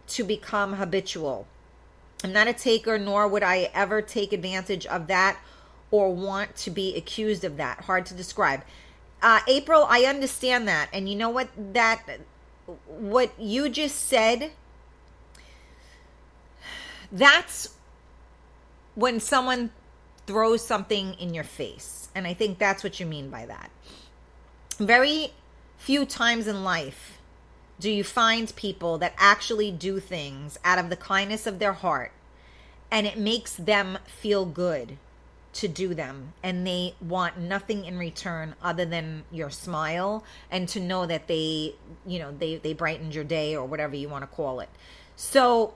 to become habitual. I'm not a taker, nor would I ever take advantage of that or want to be accused of that. Hard to describe. April, I understand that. And you know what? What you just said, that's when someone throws something in your face. And I think that's what you mean by that. Very few times in life do you find people that actually do things out of the kindness of their heart and it makes them feel good to do them and they want nothing in return other than your smile and to know that they, you know, they brightened your day or whatever you want to call it. So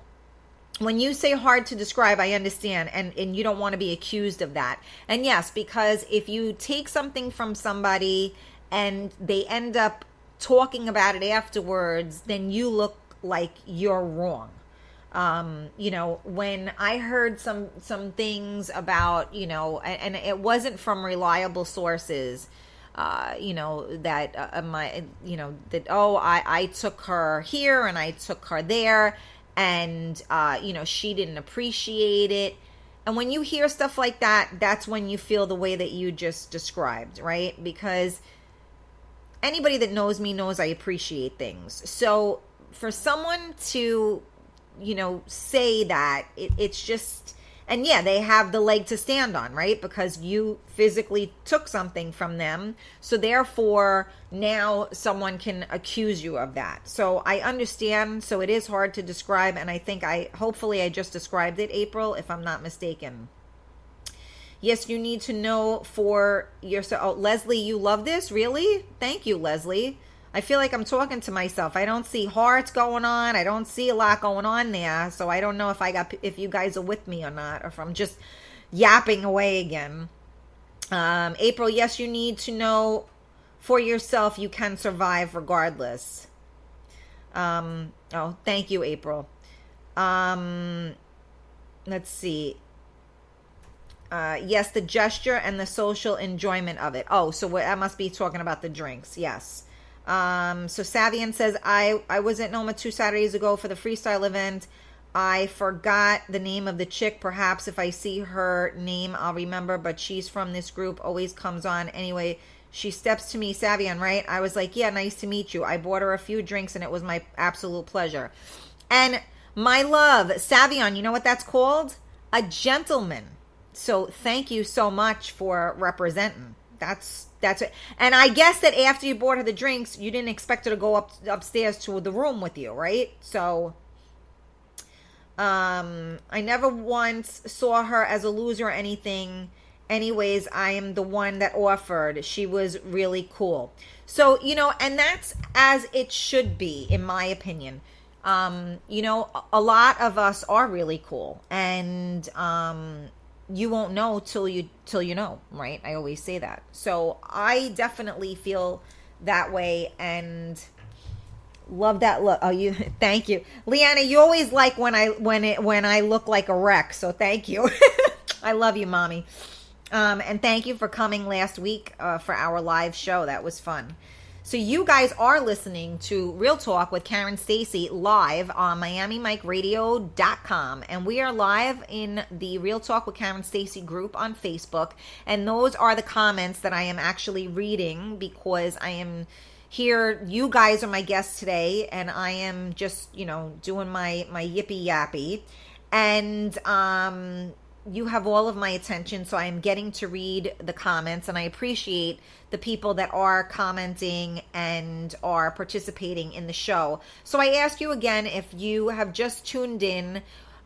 when you say hard to describe, I understand, and you don't want to be accused of that. And yes, because if you take something from somebody and they end up talking about it afterwards, then you look like you're wrong. You know, when I heard some things about, you know, and it wasn't from reliable sources, you know, that I took her here and I took her there, and you know, she didn't appreciate it. And when you hear stuff like that, that's when you feel the way that you just described, right? Because anybody that knows me knows I appreciate things. So for someone to, you know, say that, it's just, and yeah, they have the leg to stand on, right? Because you physically took something from them. So therefore, now someone can accuse you of that. So I understand. So it is hard to describe. And I think hopefully I just described it, April, if I'm not mistaken. Yes, you need to know for yourself. Oh, Leslie, you love this? Really? Thank you, Leslie. I feel like I'm talking to myself. I don't see hearts going on. I don't see a lot going on there. So I don't know if you guys are with me or not, or if I'm just yapping away again. April, yes, you need to know for yourself you can survive regardless. Oh, thank you, April. Let's see. Yes, the gesture and the social enjoyment of it. Oh, so I must be talking about the drinks. Yes. So Savian says, I was at Noma 2 Saturdays ago for the freestyle event. I forgot the name of the chick. Perhaps if I see her name, I'll remember. But she's from this group, always comes on. Anyway, she steps to me, Savian, right? I was like, yeah, nice to meet you. I bought her a few drinks and it was my absolute pleasure. And my love, Savian, you know what that's called? A gentleman. So thank you so much for representing. That's it. And I guess that after you bought her the drinks, you didn't expect her to go upstairs to the room with you, right? So I never once saw her as a loser or anything. anyways, I am the one that offered. She was really cool. So, and that's as it should be, in my opinion. A lot of us are really cool, and you won't know till you know, right? I always say that. So I definitely feel that way, and love that look. Oh, you thank you, Leanna. You always like when I look like a wreck. So thank you. I love you, mommy. And thank you for coming last week for our live show. That was fun. So you guys are listening to Real Talk with Karen Stacy live on MiamiMikeRadio.com. And we are live in the Real Talk with Karen Stacy group on Facebook. And those are the comments that I am actually reading because I am here. You guys are my guests today. And I am just, doing my yippee yappy. And you have all of my attention, so I am getting to read the comments, and I appreciate the people that are commenting and are participating in the show. So I ask you again, if you have just tuned in,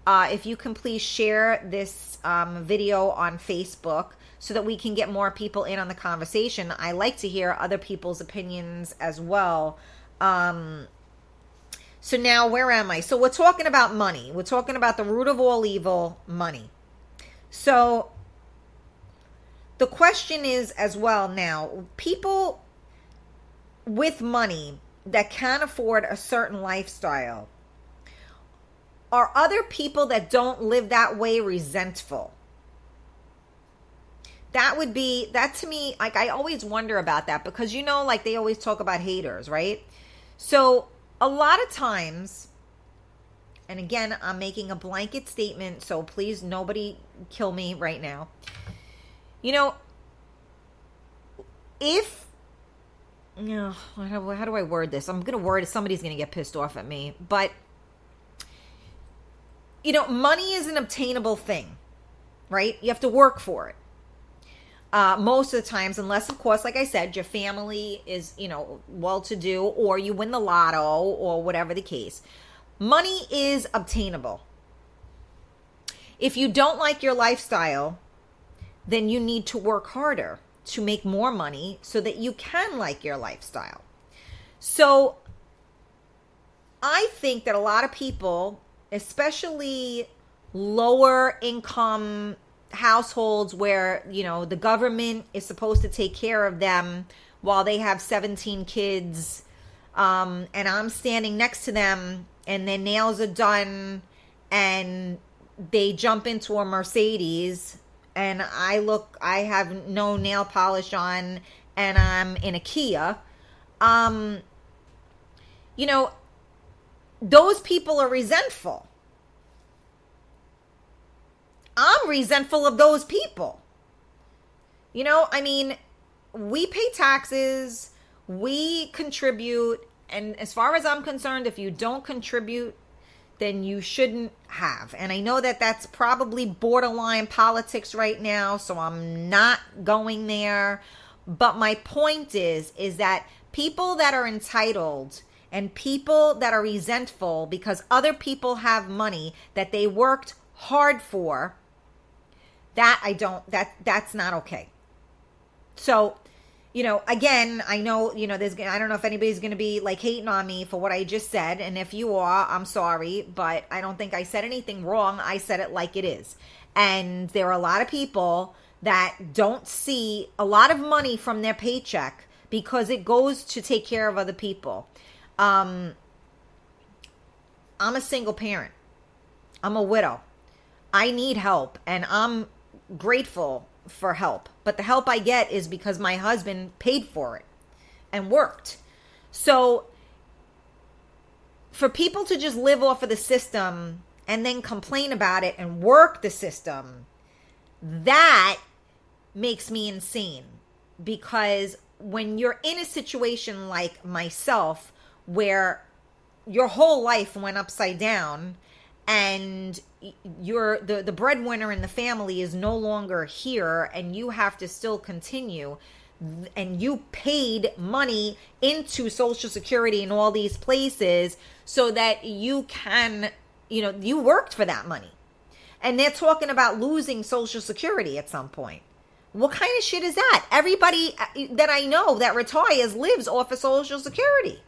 if you can please share this video on Facebook so that we can get more people in on the conversation. I like to hear other people's opinions as well. So now, where am I? So we're talking about money. We're talking about the root of all evil, money. So the question is as well now, people with money that can't afford a certain lifestyle, are other people that don't live that way resentful? That to me, like, I always wonder about that because, like they always talk about haters, right? So a lot of times, and again, I'm making a blanket statement, so please nobody kill me right now. How do I word this? I'm going to word it. Somebody's going to get pissed off at me. But, money is an obtainable thing, right? You have to work for it. Most of the times, unless, of course, like I said, your family is, well-to-do, or you win the lotto, or whatever the case. Money is obtainable. If you don't like your lifestyle, then you need to work harder to make more money so that you can like your lifestyle. So I think that a lot of people, especially lower income households where, the government is supposed to take care of them while they have 17 kids, and I'm standing next to them and their nails are done and they jump into a Mercedes and I have no nail polish on and I'm in a Kia. Those people are resentful. I'm resentful of those people. We pay taxes, we contribute, and as far as I'm concerned, if you don't contribute, then you shouldn't have. And I know that that's probably borderline politics right now, so I'm not going there. But my point is that people that are entitled and people that are resentful because other people have money that they worked hard for, that's not okay. So, again, I know, I don't know if anybody's going to be like hating on me for what I just said. And if you are, I'm sorry, but I don't think I said anything wrong. I said it like it is. And there are a lot of people that don't see a lot of money from their paycheck because it goes to take care of other people. I'm a single parent. I'm a widow. I need help, and I'm grateful for help, but the help I get is because my husband paid for it and worked. So for people to just live off of the system and then complain about it and work the system, that makes me insane. Because when you're in a situation like myself where your whole life went upside down and you're the breadwinner in the family is no longer here and you have to still continue, and you paid money into Social Security and all these places so that you can, you worked for that money. And they're talking about losing Social Security at some point. What kind of shit is that? Everybody that I know that retires lives off of Social Security.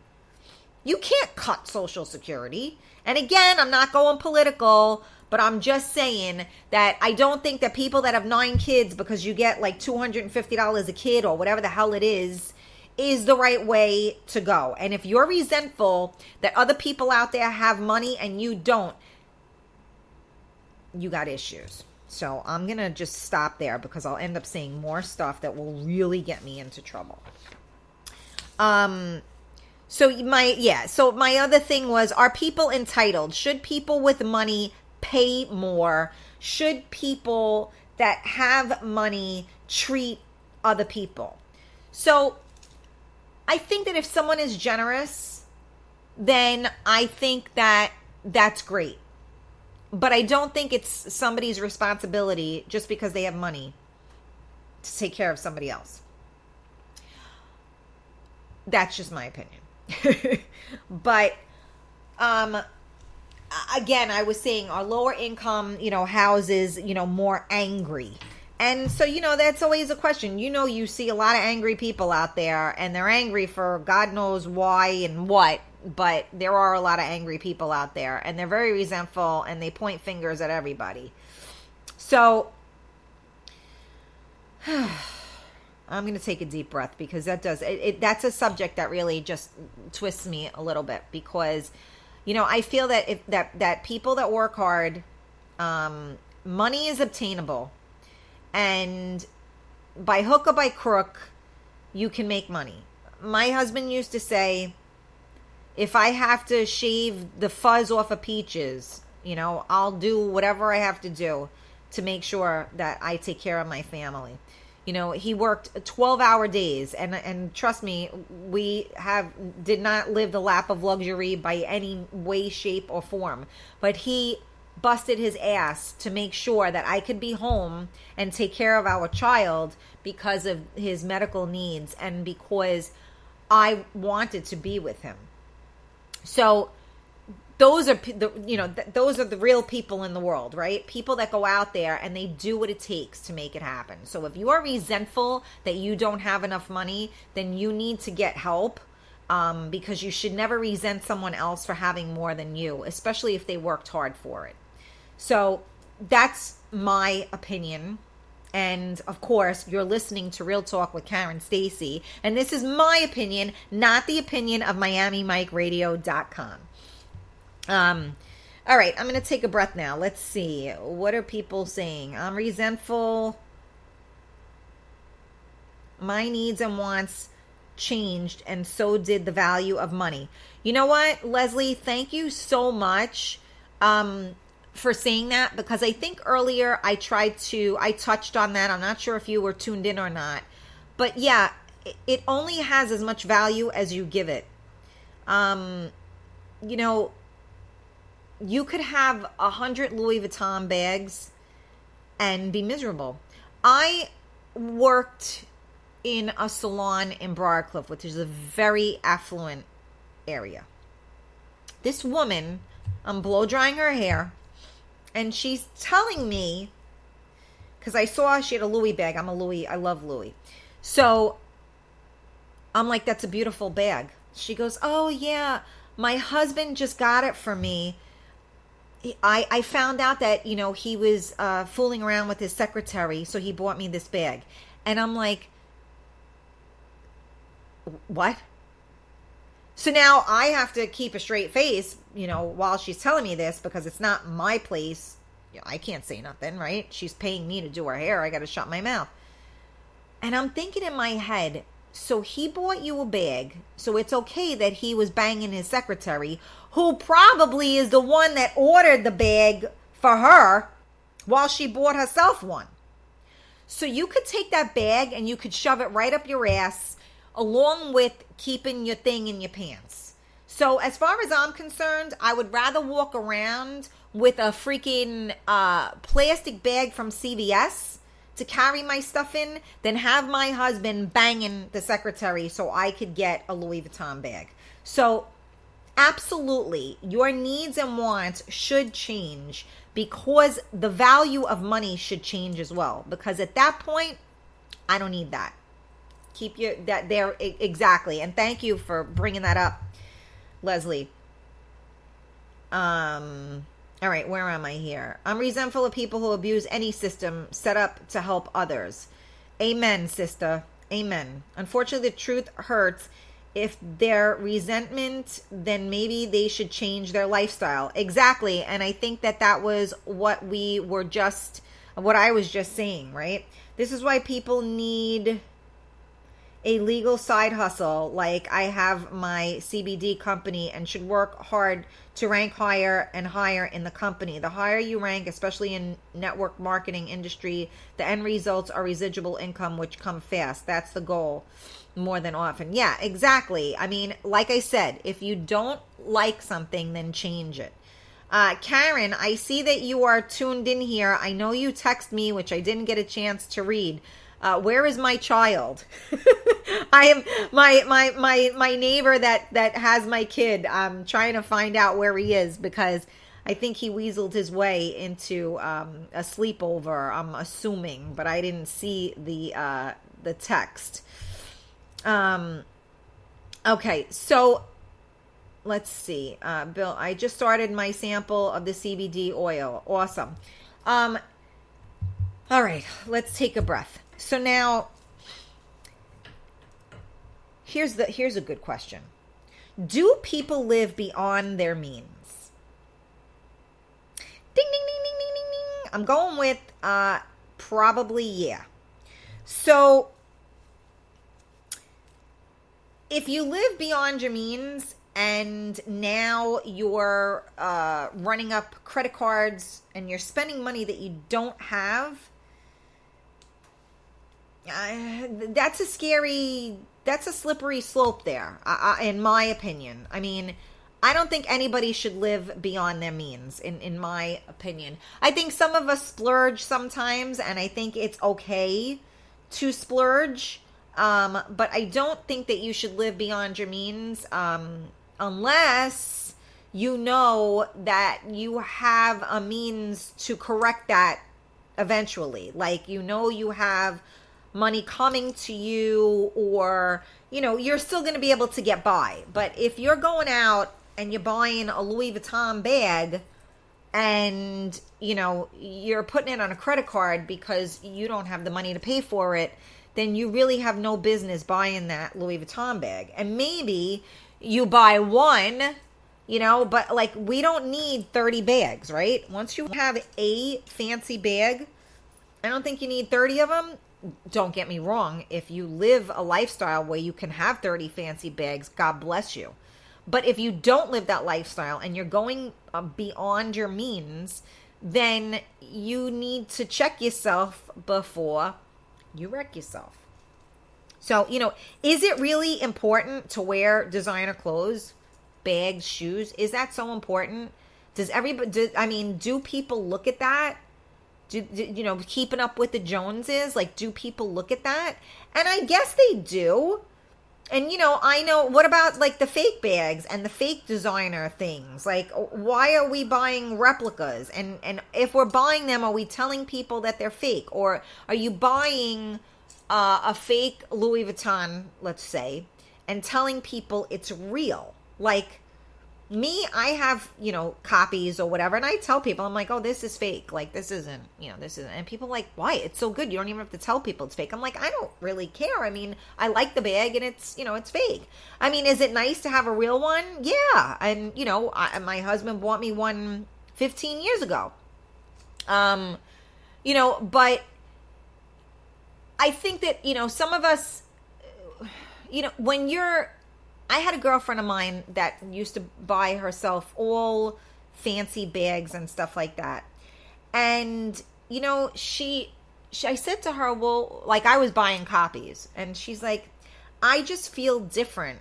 You can't cut Social Security. And again, I'm not going political, but I'm just saying that I don't think that people that have 9 kids because you get like $250 a kid or whatever the hell it is the right way to go. And if you're resentful that other people out there have money and you don't, you got issues. So I'm going to just stop there because I'll end up saying more stuff that will really get me into trouble. So my other thing was, are people entitled? Should people with money pay more? Should people that have money treat other people? So I think that if someone is generous, then I think that that's great. But I don't think it's somebody's responsibility just because they have money to take care of somebody else. That's just my opinion. But again, I was saying our lower income, houses, more angry. And so, that's always a question. You see a lot of angry people out there, and they're angry for God knows why and what. But there are a lot of angry people out there, and they're very resentful, and they point fingers at everybody. So I'm going to take a deep breath because that's a subject that really just twists me a little bit because, I feel that that people that work hard, money is obtainable, and by hook or by crook, you can make money. My husband used to say, if I have to shave the fuzz off of peaches, I'll do whatever I have to do to make sure that I take care of my family. He worked 12-hour days, and trust me, we did not live the lap of luxury by any way, shape, or form. But he busted his ass to make sure that I could be home and take care of our child because of his medical needs and because I wanted to be with him. So those are the real people in the world, right? People that go out there and they do what it takes to make it happen. So if you are resentful that you don't have enough money, then you need to get help, because you should never resent someone else for having more than you, especially if they worked hard for it. So that's my opinion. And of course, you're listening to Real Talk with Karen Stacy. And this is my opinion, not the opinion of MiamiMikeRadio.com. All right, I'm going to take a breath now. Let's see. What are people saying? I'm resentful. My needs and wants changed, and so did the value of money. You know what, Leslie? Thank you so much for saying that, because I think earlier I touched on that. I'm not sure if you were tuned in or not. But yeah, it only has as much value as you give it. You could have 100 Louis Vuitton bags and be miserable. I worked in a salon in Briarcliff, which is a very affluent area. This woman, I'm blow drying her hair, and she's telling me, because I saw she had a Louis bag. I love Louis. So I'm like, that's a beautiful bag. She goes, oh yeah, my husband just got it for me. I found out that, he was fooling around with his secretary, so he bought me this bag. And I'm like, what? So now I have to keep a straight face, while she's telling me this, because it's not my place. I can't say nothing, right? She's paying me to do her hair. I got to shut my mouth. And I'm thinking in my head, so he bought you a bag, so it's okay that he was banging his secretary, who probably is the one that ordered the bag for her while she bought herself one. So you could take that bag and you could shove it right up your ass, along with keeping your thing in your pants. So as far as I'm concerned, I would rather walk around with a freaking plastic bag from CVS to carry my stuff in than have my husband banging the secretary so I could get a Louis Vuitton bag. So absolutely, your needs and wants should change, because the value of money should change as well. Because at that point, I don't need that. Keep your that there exactly. And thank you for bringing that up, Leslie. All right, where am I here? I'm resentful of people who abuse any system set up to help others. Amen, sister. Amen. Unfortunately, the truth hurts. If their resentment, then maybe they should change their lifestyle. Exactly. And I think that was what I was just saying, right? This is why people need a legal side hustle. Like I have my CBD company and should work hard to rank higher and higher in the company. The higher you rank, especially in network marketing industry, the end results are residual income, which come fast. That's the goal more than often. Yeah, exactly. I mean, like I said, if you don't like something, then change it. Karen, I see that you are tuned in here. I know you text me, which I didn't get a chance to read. Where is my child? I am my neighbor that has my kid. I'm trying to find out where he is because I think he weaseled his way into a sleepover. I'm assuming, but I didn't see the text. Okay, so let's see. Bill, I just started my sample of the CBD oil. Awesome. All right, let's take a breath. So now, here's a good question. Do people live beyond their means? Ding, ding, ding, ding, ding, ding, ding. I'm going with probably yeah. So, if you live beyond your means and now you're running up credit cards and you're spending money that you don't have, that's a slippery slope there, in my opinion. I mean, I don't think anybody should live beyond their means, in my opinion. I think some of us splurge sometimes, and I think it's okay to splurge. But I don't think that you should live beyond your means, unless you know that you have a means to correct that eventually. Like, you have money coming to you, or, you're still going to be able to get by. But if you're going out and you're buying a Louis Vuitton bag and, you're putting it on a credit card because you don't have the money to pay for it, then you really have no business buying that Louis Vuitton bag. And maybe you buy one, but like, we don't need 30 bags, right? Once you have a fancy bag, I don't think you need 30 of them. Don't get me wrong. If you live a lifestyle where you can have 30 fancy bags, God bless you. But if you don't live that lifestyle and you're going beyond your means, then you need to check yourself before you wreck yourself. So, is it really important to wear designer clothes, bags, shoes? Is that so important? Does everybody, do people look at that? Keeping up with the Joneses, like, do people look at that? And I guess they do. And, I know, what about, like, the fake bags and the fake designer things? Like, why are we buying replicas? And if we're buying them, are we telling people that they're fake? Or are you buying a fake Louis Vuitton, let's say, and telling people it's real? Like, me, I have, copies or whatever, and I tell people, I'm like, oh, this is fake. Like, this isn't. And people are like, why? It's so good. You don't even have to tell people it's fake. I'm like, I don't really care. I mean, I like the bag, and it's, it's fake. I mean, is it nice to have a real one? Yeah. And, my husband bought me one 15 years ago. But I think that, some of us, when I had a girlfriend of mine that used to buy herself all fancy bags and stuff like that. And, I said to her, well, like, I was buying copies, and she's like, I just feel different.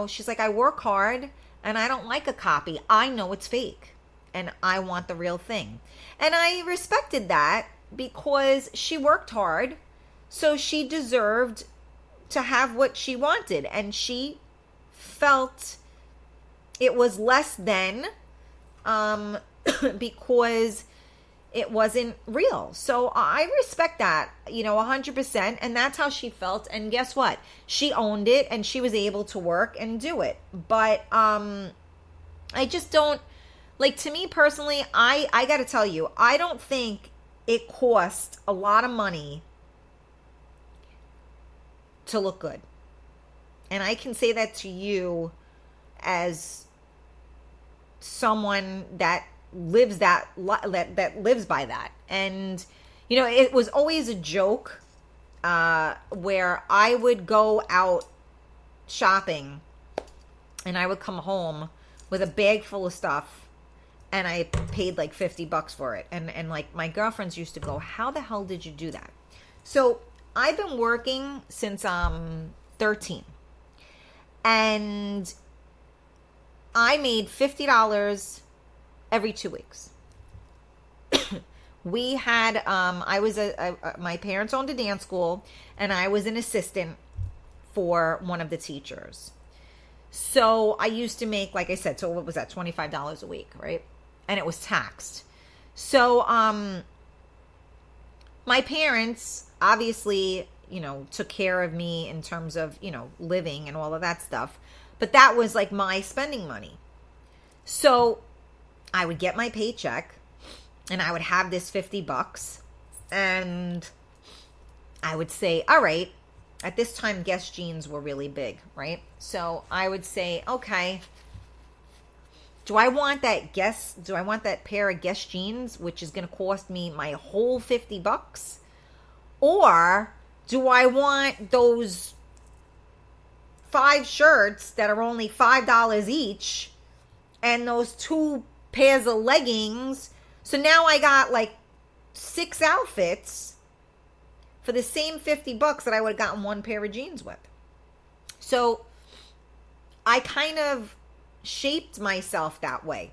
She's like, I work hard and I don't like a copy. I know it's fake and I want the real thing. And I respected that because she worked hard. So she deserved to have what she wanted, and she felt it was less than, because it wasn't real. So I respect that, 100%. And that's how she felt. And guess what? She owned it and she was able to work and do it. But I just don't, like, to me personally, I got to tell you, I don't think it cost a lot of money to look good. And I can say that to you as someone that lives that lives by that. And it was always a joke where I would go out shopping and I would come home with a bag full of stuff and I paid like $50 for it. And like my girlfriends used to go, how the hell did you do that? So I've been working since I'm 13 and I made $50 every 2 weeks. We had, my parents owned a dance school and I was an assistant for one of the teachers. So I used to make, like I said, so what was that? $25 a week, right? And it was taxed. So, my parents obviously, took care of me in terms of, living and all of that stuff. But that was like my spending money. So I would get my paycheck and I would have this $50 and I would say, all right, at this time, Guess jeans were really big, right? So I would say, okay, do I want that pair of Guess jeans, which is going to cost me my whole $50? Or do I want those 5 shirts that are only $5 each and those 2 pairs of leggings? So now I got like 6 outfits for the same $50 that I would have gotten 1 pair of jeans with. So I kind of shaped myself that way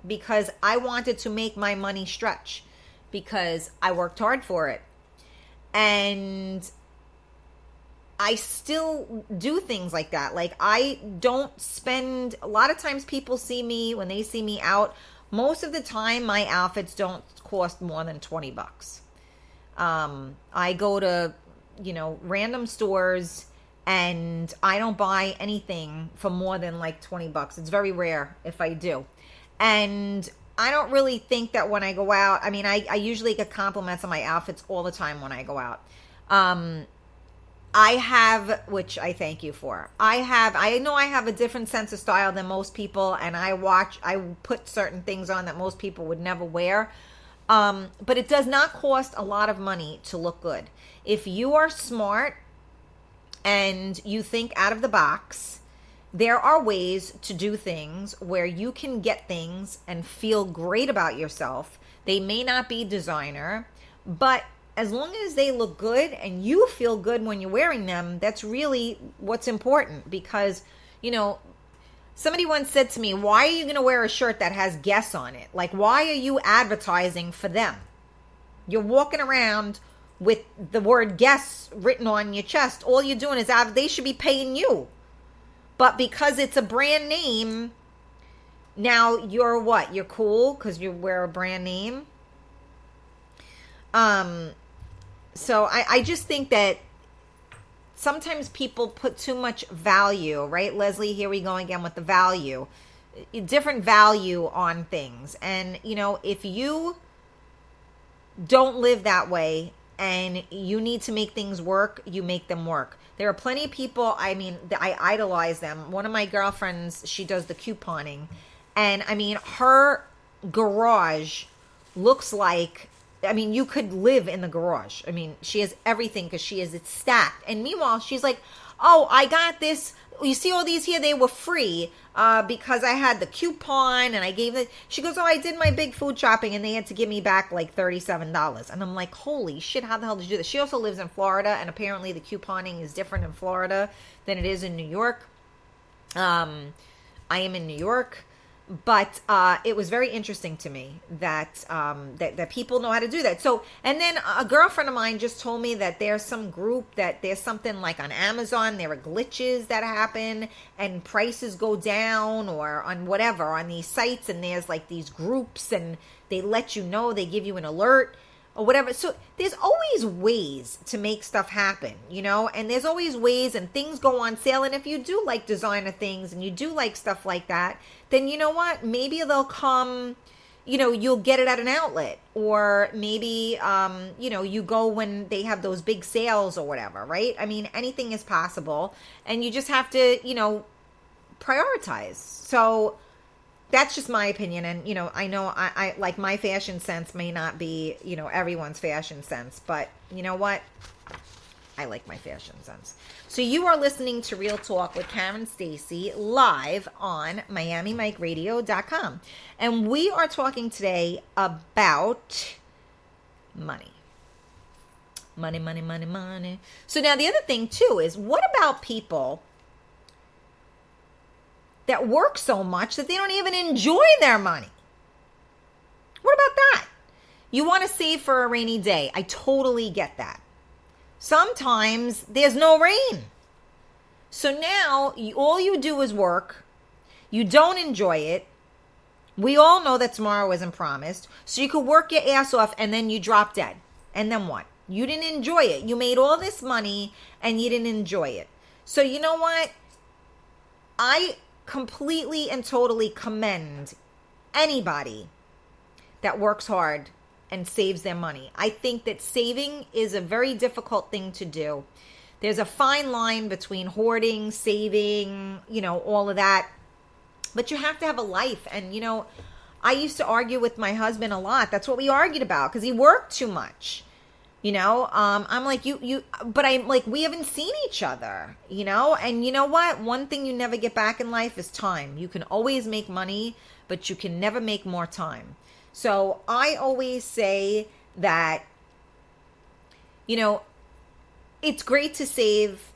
because I wanted to make my money stretch because I worked hard for it. And I still do things like that. Like I don't spend, a lot of times people see me, when they see me out, most of the time my outfits don't cost more than $20. I go to, random stores and I don't buy anything for more than like $20. It's very rare if I do. And I don't really think that when I go out, I mean, I usually get compliments on my outfits all the time when I go out. I have, which I thank you for. I know I have a different sense of style than most people, and I put certain things on that most people would never wear. But it does not cost a lot of money to look good. If you are smart and you think out of the box, there are ways to do things where you can get things and feel great about yourself. They may not be designer, but as long as they look good and you feel good when you're wearing them, that's really what's important. Because, somebody once said to me, why are you going to wear a shirt that has Guess on it? Like, why are you advertising for them? You're walking around with the word Guess written on your chest. All you're doing is they should be paying you. But because it's a brand name, now you're what? You're cool because you wear a brand name. So I just think that sometimes people put too much value, right? Leslie, here we go again with the value. Different value on things. And, if you don't live that way and you need to make things work, you make them work. There are plenty of people, I idolize them. One of my girlfriends, she does the couponing. And, her garage looks like, you could live in the garage. She has everything because it's stacked. And meanwhile, she's like, oh, I got this. You see all these here? They were free because I had the coupon and I gave it. She goes, oh, I did my big food shopping and they had to give me back like $37. And I'm like, holy shit, how the hell did you do this? She also lives in Florida and apparently the couponing is different in Florida than it is in New York. I am in New York. But it was very interesting to me that, that people know how to do that. So, and then a girlfriend of mine just told me that there's some group that there's something like on Amazon, there are glitches that happen and prices go down, or on whatever, on these sites, and there's like these groups and they let you know, they give you an alert or whatever. So there's always ways to make stuff happen, and there's always ways, and things go on sale. And if you do like designer things and you do like stuff like that, then you know what? Maybe they'll come, you'll get it at an outlet, or maybe, you go when they have those big sales or whatever, right? I mean, anything is possible, and you just have to, prioritize. So that's just my opinion. And, I know I like, my fashion sense may not be, everyone's fashion sense, but you know what? I like my fashion sense. So you are listening to Real Talk with Karen Stacy live on MiamiMikeRadio.com. And we are talking today about money. Money, money, money, money. So now the other thing too is, what about people that work so much that they don't even enjoy their money? What about that? You want to save for a rainy day. I totally get that. Sometimes there's no rain. So now all you do is work. You don't enjoy it. We all know that tomorrow isn't promised. So you could work your ass off and then you drop dead. And then what? You didn't enjoy it. You made all this money and you didn't enjoy it. So you know what? I completely and totally commend anybody that works hard and saves their money. I think that saving is a very difficult thing to do. There's a fine line between hoarding, saving, all of that. But you have to have a life. And, I used to argue with my husband a lot. That's what we argued about, because he worked too much. I'm like, but I'm like, we haven't seen each other, and you know what? One thing you never get back in life is time. You can always make money, but you can never make more time. So I always say that, it's great to save.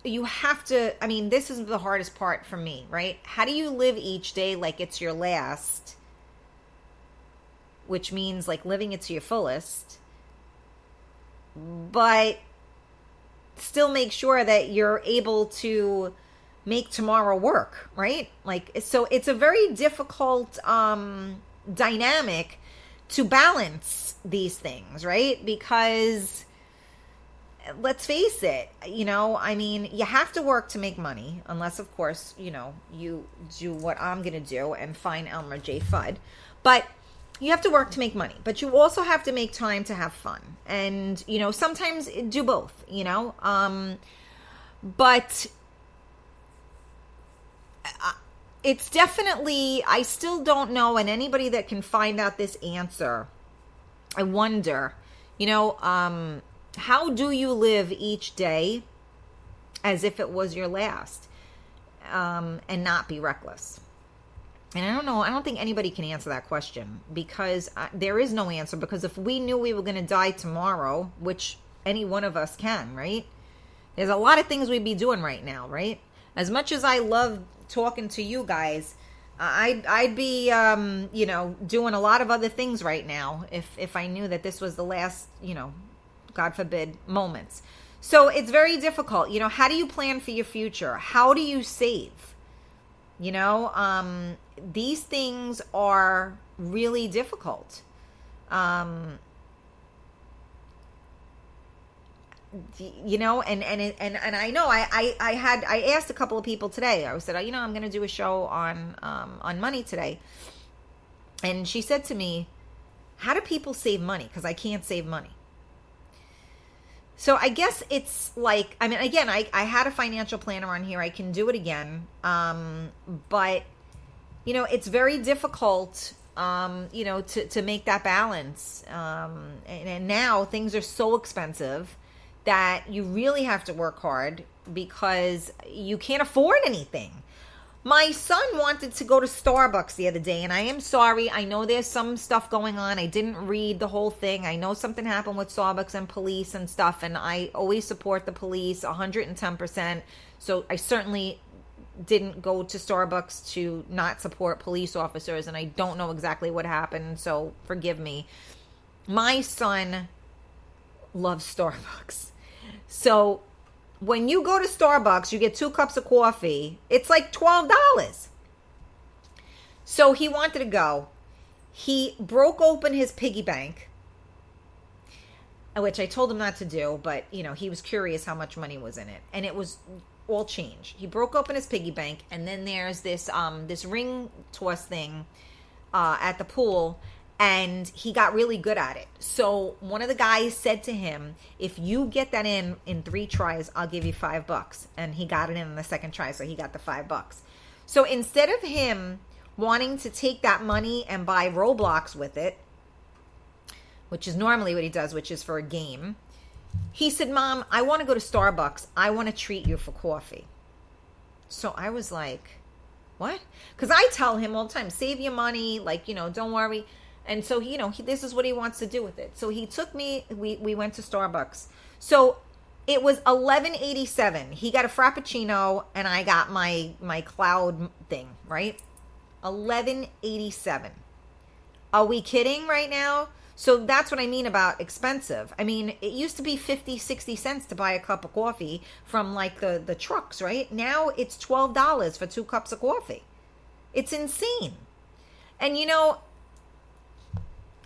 You have to, this is the hardest part for me, right? How do you live each day like it's your last, which means like living it to your fullest, but still make sure that you're able to make tomorrow work, right? Like, so it's a very difficult, dynamic to balance these things, right? Because let's face it, you have to work to make money, unless of course, you do what I'm going to do and find Elmer J. Fudd. But you have to work to make money, but you also have to make time to have fun. And, sometimes do both, but it's definitely, I still don't know. And anybody that can find out this answer, I wonder, how do you live each day as if it was your last, and not be reckless? And I don't know. I don't think anybody can answer that question, because there is no answer. Because if we knew we were going to die tomorrow, which any one of us can, right? There's a lot of things we'd be doing right now, right? As much as I love talking to you guys, I'd be, doing a lot of other things right now if I knew that this was the last, God forbid, moments. So it's very difficult. How do you plan for your future? How do you save? These things are really difficult. And I know I asked a couple of people today. I said, I'm going to do a show on money today. And she said to me, how do people save money? Because I can't save money. So I guess it's like, again, I had a financial planner on here. I can do it again. But, it's very difficult, to make that balance. And now things are so expensive that you really have to work hard because you can't afford anything. My son wanted to go to Starbucks the other day, and I am sorry. I know there's some stuff going on. I didn't read the whole thing. I know something happened with Starbucks and police and stuff, and I always support the police 110%. So I certainly, didn't go to Starbucks to not support police officers, and I don't know exactly what happened, so forgive me. My son loves Starbucks. So when you go to Starbucks, you get 2 cups of coffee. It's like $12. So he wanted to go. He broke open his piggy bank, which I told him not to do, but, you know, he was curious how much money was in it. And it was all change. He broke open his piggy bank, and then there's this ring toss thing at the pool, and he got really good at it. So one of the guys said to him, if you get that in 3 tries, I'll give you $5. And he got it in the second try, so he got the $5. So instead of him wanting to take that money and buy Roblox with it, which is normally what he does, which is for a game, he said, Mom, I want to go to Starbucks. I want to treat you for coffee. So I was like, what? Because I tell him all the time, save your money, like, you know, don't worry. And so, you know, this is what he wants to do with it. So he took me, we went to Starbucks. So it was $11.87. He got a Frappuccino, and I got my cloud thing, right? $11.87. Are we kidding right now? So that's what I mean about expensive. I mean, it used to be 50, 60 cents to buy a cup of coffee from like the trucks, right? Now it's $12 for 2 cups of coffee. It's insane. And you know,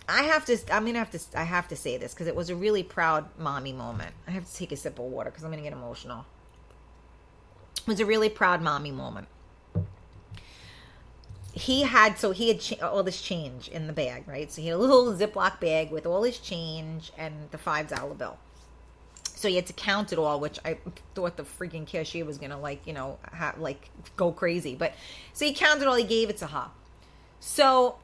I have to say this because it was a really proud mommy moment. I have to take a sip of water because I'm going to get emotional. It was a really proud mommy moment. He had all this change in the bag, right? So he had a little Ziploc bag with all his change and the $5 bill. So he had to count it all, which I thought the freaking cashier was going to go crazy. But so he counted all, he gave it to her. So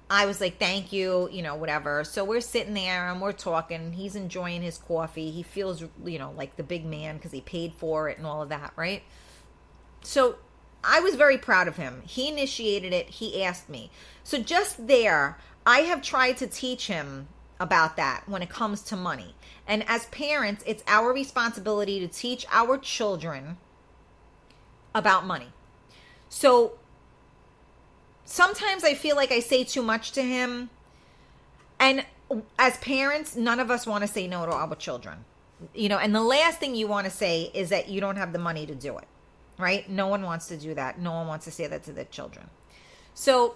I was like, thank you, whatever. So we're sitting there and we're talking. He's enjoying his coffee. He feels, like the big man because he paid for it and all of that, right? So I was very proud of him. He initiated it. He asked me. So just there, I have tried to teach him about that when it comes to money. And as parents, it's our responsibility to teach our children about money. So sometimes I feel like I say too much to him. And as parents, none of us want to say no to our children. And the last thing you want to say is that you don't have the money to do it. Right? No one wants to do that. No one wants to say that to their children. So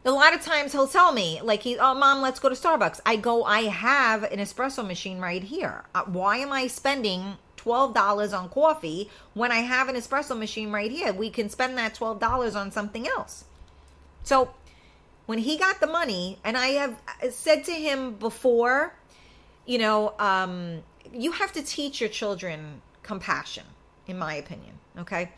a lot of times he'll tell me, like, Mom, let's go to Starbucks. I have an espresso machine right here. Why am I spending $12 on coffee when I have an espresso machine right here? We can spend that $12 on something else. So when he got the money, and I have said to him before, you have to teach your children compassion. In my opinion, okay?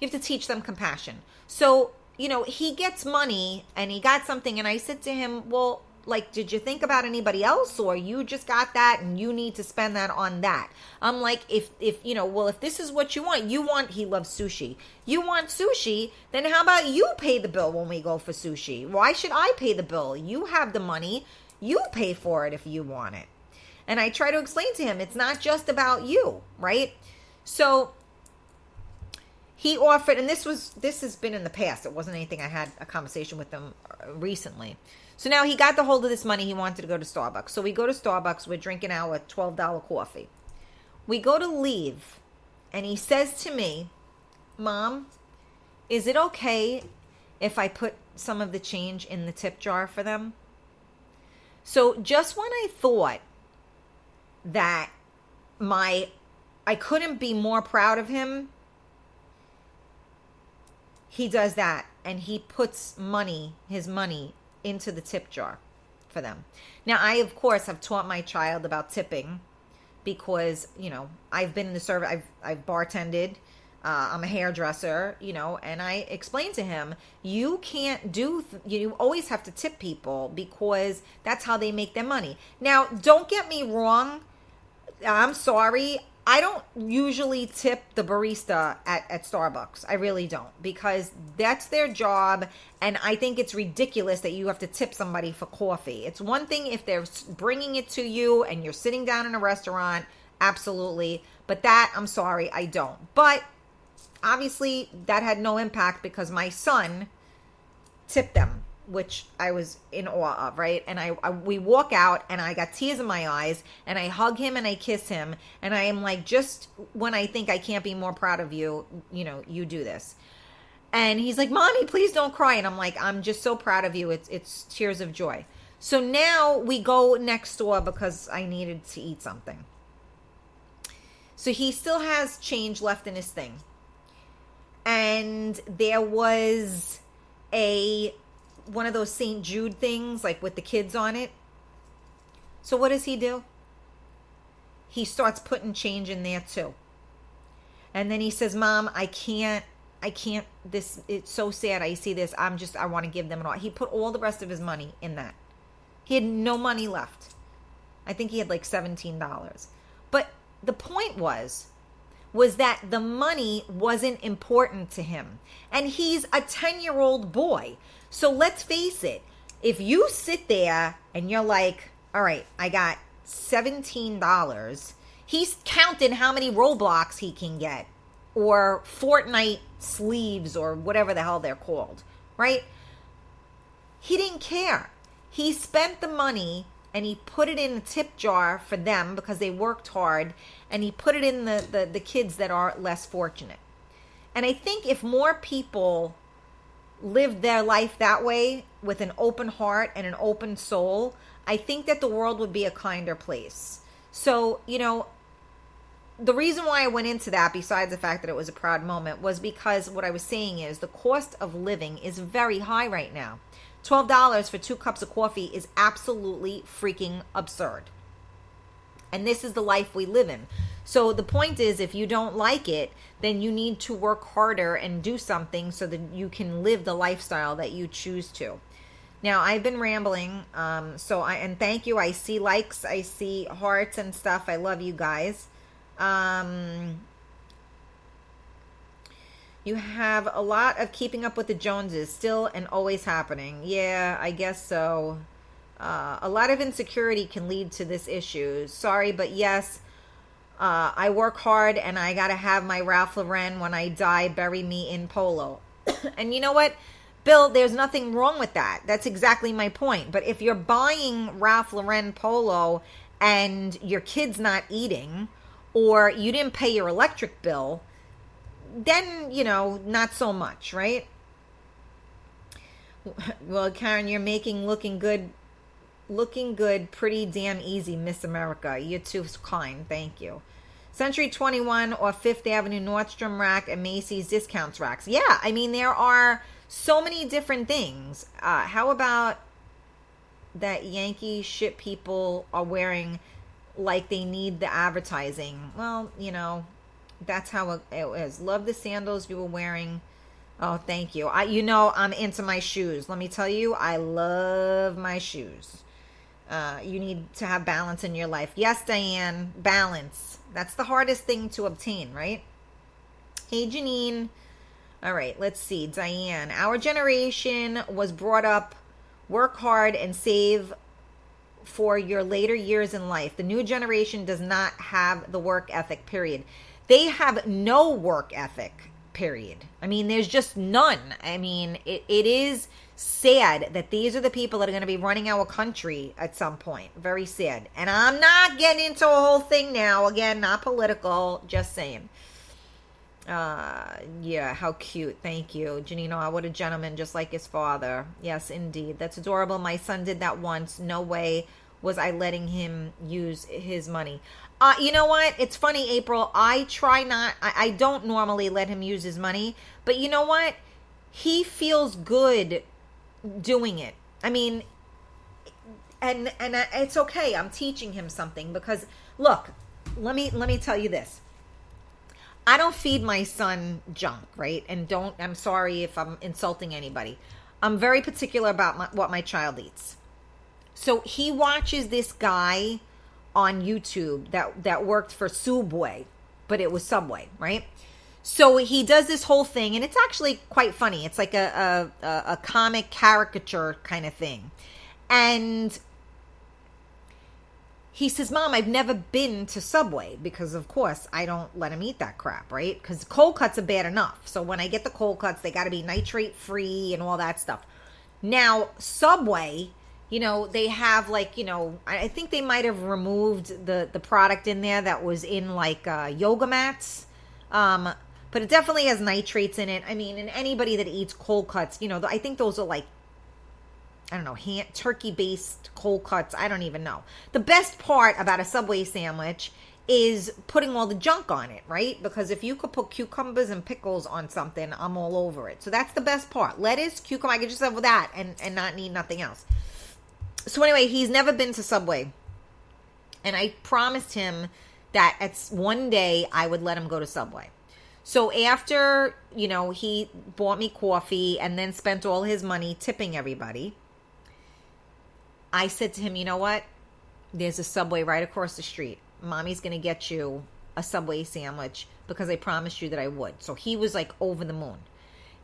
You have to teach them compassion. So, he gets money and he got something, and I said to him, well, like, did you think about anybody else, or you just got that and you need to spend that on that? I'm like, if this is what you want, he loves sushi. You want sushi, then how about you pay the bill when we go for sushi? Why should I pay the bill? You have the money. You pay for it if you want it. And I try to explain to him, it's not just about you, right? So he offered, and this has been in the past. It wasn't anything I had a conversation with him recently. So now he got the hold of this money. He wanted to go to Starbucks. So we go to Starbucks. We're drinking our $12 coffee. We go to leave, and he says to me, Mom, is it okay if I put some of the change in the tip jar for them? So just when I thought that I couldn't be more proud of him, he does that, and he puts his money into the tip jar for them. Now, I, of course, have taught my child about tipping because, I've been in the service, I've bartended, I'm a hairdresser, and I explained to him, you can't you always have to tip people because that's how they make their money. Now, don't get me wrong. I'm sorry. I don't usually tip the barista at Starbucks. I really don't, because that's their job, and I think it's ridiculous that you have to tip somebody for coffee. It's one thing if they're bringing it to you and you're sitting down in a restaurant, absolutely, but that, I'm sorry, I don't. But obviously that had no impact because my son tipped them, which I was in awe of, right? And we walk out and I got tears in my eyes and I hug him and I kiss him. And I am like, just when I think I can't be more proud of you, you do this. And he's like, Mommy, please don't cry. And I'm like, I'm just so proud of you. It's tears of joy. So now we go next door because I needed to eat something. So he still has change left in his thing. And there was one of those St. Jude things, like with the kids on it. So what does he do? He starts putting change in there too. And then he says, Mom, I can't, this, it's so sad. I see this. I want to give them it all. He put all the rest of his money in that. He had no money left. I think he had like $17. But the point was that the money wasn't important to him. And he's a 10-year-old boy. So let's face it. If you sit there and you're like, all right, I got $17. He's counting how many Roblox he can get. Or Fortnite sleeves or whatever the hell they're called. Right? He didn't care. He spent the money and he put it in a tip jar for them because they worked hard. And he put it in the kids that are less fortunate. And I think if more people lived their life that way with an open heart and an open soul, I think that the world would be a kinder place. So, the reason why I went into that, besides the fact that it was a proud moment, was because what I was saying is the cost of living is very high right now. $12 for 2 cups of coffee is absolutely freaking absurd. And this is the life we live in. So the point is, if you don't like it, then you need to work harder and do something so that you can live the lifestyle that you choose to. Now, I've been rambling, and thank you. I see likes, I see hearts and stuff. I love you guys. You have a lot of keeping up with the Joneses still and always happening. Yeah, I guess so. A lot of insecurity can lead to this issue. Sorry, but yes, I work hard and I got to have my Ralph Lauren when I die, bury me in polo. And you know what, Bill, there's nothing wrong with that. That's exactly my point. But if you're buying Ralph Lauren polo and your kid's not eating or you didn't pay your electric bill, then, not so much, right? Well, Karen, you're making looking good pretty damn easy, Miss America. You're too kind. Thank you. Century 21 or Fifth Avenue Nordstrom rack and Macy's discounts racks. Yeah, I mean, there are so many different things. How about that Yankee shit people are wearing like they need the advertising? Well, that's how it is. Love the sandals you were wearing. Oh, thank you. I'm into my shoes. Let me tell you, I love my shoes. You need to have balance in your life. Yes, Diane, balance. That's the hardest thing to obtain, right? Hey, Janine. All right, let's see. Diane, our generation was brought up, work hard and save for your later years in life. The new generation does not have the work ethic, period. They have no work ethic, period. I mean, there's just none. I mean, it is sad that these are the people that are going to be running our country at some point. Very sad. And I'm not getting into a whole thing now. Again, not political. Just saying. Yeah, how cute. Thank you. Janino, what a gentleman, just like his father. Yes, indeed. That's adorable. My son did that once. No way was I letting him use his money. You know what? It's funny, April. I don't normally let him use his money. But you know what? He feels good doing it. I mean, and it's okay. I'm teaching him something because, look, let me tell you this. I don't feed my son junk, right? And I'm sorry if I'm insulting anybody. I'm very particular about what my child eats. So he watches this guy on YouTube that worked for Subway, but it was Subway, right? So he does this whole thing, and it's actually quite funny. It's like a comic caricature kind of thing. And he says, Mom, I've never been to Subway, because of course I don't let him eat that crap, right? Because cold cuts are bad enough. So when I get the cold cuts, they got to be nitrate free and all that stuff. Now, Subway, you know, they have like, you know, I think they might have removed the product in there that was in like yoga mats. But it definitely has nitrates in it. I mean, and anybody that eats cold cuts, you know, I think those are like, I don't know, turkey-based cold cuts. I don't even know. The best part about a Subway sandwich is putting all the junk on it, right? Because if you could put cucumbers and pickles on something, I'm all over it. So that's the best part. Lettuce, cucumber, I could just have with that and not need nothing else. So anyway, he's never been to Subway. And I promised him that one day I would let him go to Subway. So after, you know, he bought me coffee and then spent all his money tipping everybody, I said to him, you know what? There's a Subway right across the street. Mommy's going to get you a Subway sandwich because I promised you that I would. So he was like over the moon.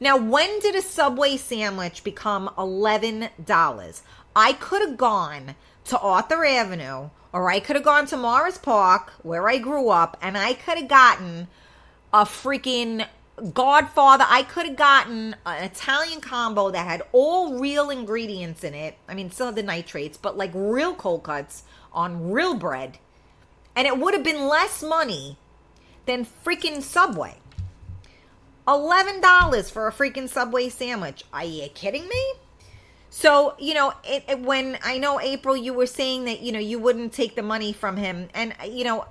Now, when did a Subway sandwich become $11? I could have gone to Arthur Avenue, or I could have gone to Morris Park, where I grew up, and I could have gotten a freaking Godfather. I could have gotten an Italian combo that had all real ingredients in it. I mean, still had the nitrates, but like real cold cuts on real bread. And it would have been less money than freaking Subway. $11 for a freaking Subway sandwich. Are you kidding me? So, you know, when I know, April, you were saying that, you know, you wouldn't take the money from him. And, you know,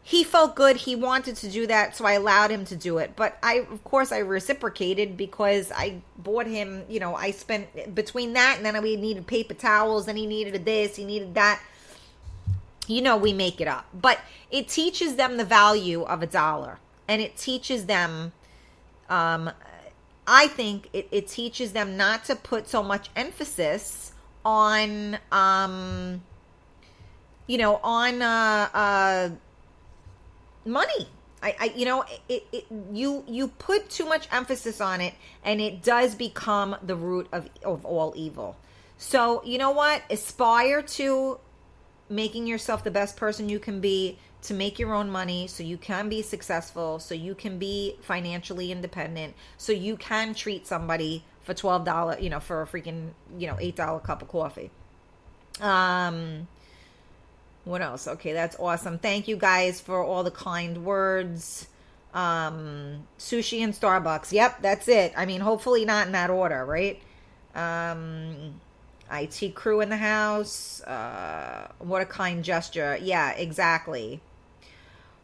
he felt good. He wanted to do that, so I allowed him to do it. But of course, I reciprocated because I bought him, you know, I spent between that and then we needed paper towels and he needed this, he needed that. You know, we make it up. But it teaches them the value of $1. And it teaches them, I think it teaches them not to put so much emphasis on, you know, on money. You know, you put too much emphasis on it, and it does become the root of all evil. So, you know what? Aspire to making yourself the best person you can be, to make your own money so you can be successful, so you can be financially independent, so you can treat somebody for $12, you know, for a freaking, you know, $8 cup of coffee. What else? Okay, that's awesome. Thank you guys for all the kind words. Sushi and Starbucks. Yep, that's it. I mean, hopefully not in that order, right? IT crew in the house. What a kind gesture. Yeah, exactly.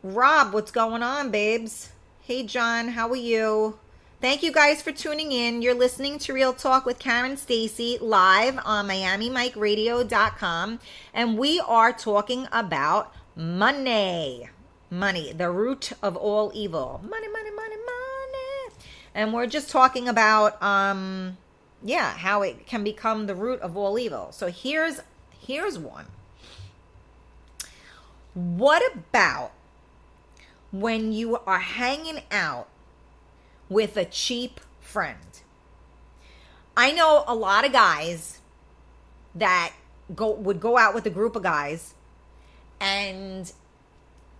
Rob, what's going on, babes? Hey, John, how are you? Thank you guys for tuning in. You're listening to Real Talk with Karen Stacy live on MiamiMikeRadio.com. And we are talking about money. Money, the root of all evil. Money, money, money, money. And we're just talking about, how it can become the root of all evil. So here's one. What about when you are hanging out with a cheap friend? I know a lot of guys that would go out with a group of guys, and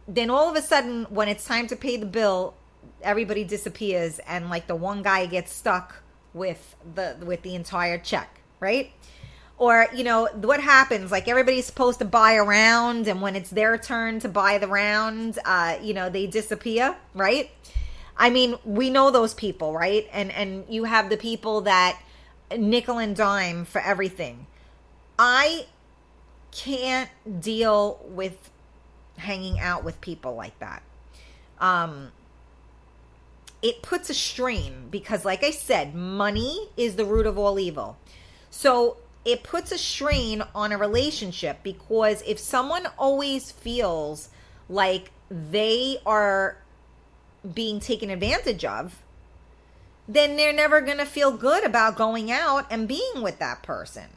then all of a sudden when it's time to pay the bill, everybody disappears, and like the one guy gets stuck with the entire check, right? Or, you know, what happens, like everybody's supposed to buy a round, and when it's their turn to buy the round, you know, they disappear, right? I mean, we know those people, right? And you have the people that nickel and dime for everything. I can't deal with hanging out with people like that. It puts a strain because, like I said, money is the root of all evil. So it puts a strain on a relationship, because if someone always feels like they are being taken advantage of, then they're never going to feel good about going out and being with that person,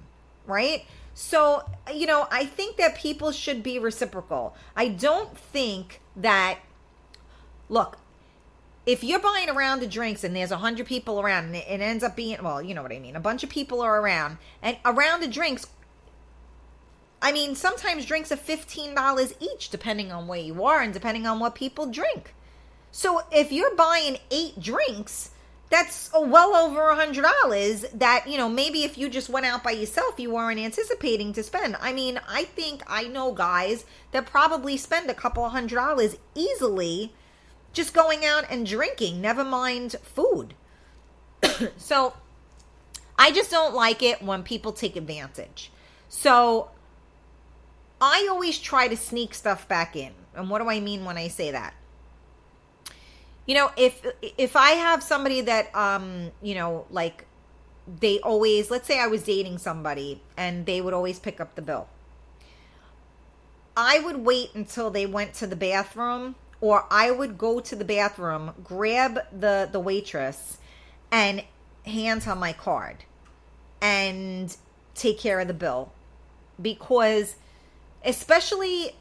right? So, you know, I think that people should be reciprocal. I don't think that, look, if you're buying a round of drinks and there's 100 people around and it ends up being, well, you know what I mean, a bunch of people are around, and a round of drinks I mean, sometimes drinks are $15 each, depending on where you are and depending on what people drink. So if you're buying 8 drinks, that's well over $100 that, maybe if you just went out by yourself, you weren't anticipating to spend. I mean, I think I know guys that probably spend a couple of $100 easily just going out and drinking, never mind food. So I just don't like it when people take advantage. So I always try to sneak stuff back in. And what do I mean when I say that? If I have somebody that, like they always, let's say I was dating somebody and they would always pick up the bill. I would wait until they went to the bathroom, or I would go to the bathroom, grab the waitress and hand her my card and take care of the bill. Because especially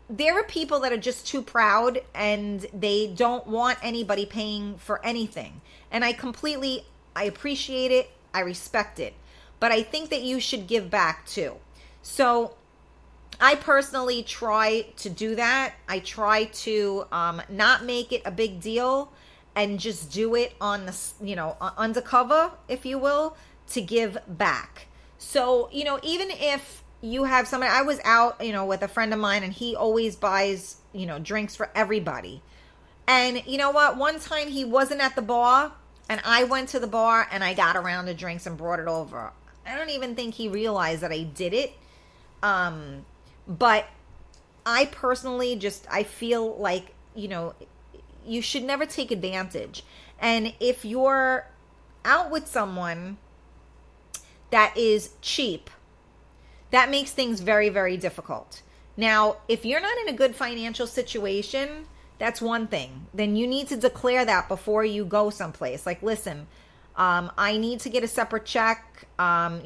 there are people that are just too proud and they don't want anybody paying for anything. And I appreciate it. I respect it. But I think that you should give back too. So I personally try to do that. I try to not make it a big deal and just do it on the, undercover, if you will, to give back. So, even if you have somebody, I was out, with a friend of mine and he always buys, drinks for everybody. And you know what? One time he wasn't at the bar and I went to the bar and I got a round of drinks and brought it over. I don't even think he realized that I did it. But I personally I feel like, you should never take advantage. And if you're out with someone that is cheap, that makes things very, very difficult. Now, if you're not in a good financial situation, that's one thing. Then you need to declare that before you go someplace. Like, listen, I need to get a separate check. I'm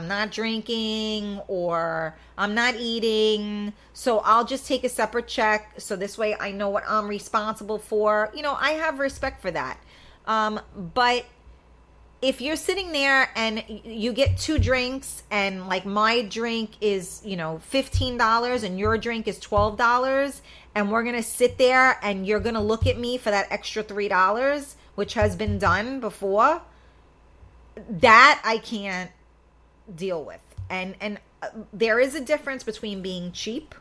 not drinking or I'm not eating. So I'll just take a separate check. So this way I know what I'm responsible for. I have respect for that. But if you're sitting there and you get 2 drinks and like my drink is, $15 and your drink is $12 and we're going to sit there and you're going to look at me for that extra $3, which has been done before, that I can't deal with. And there is a difference between being cheap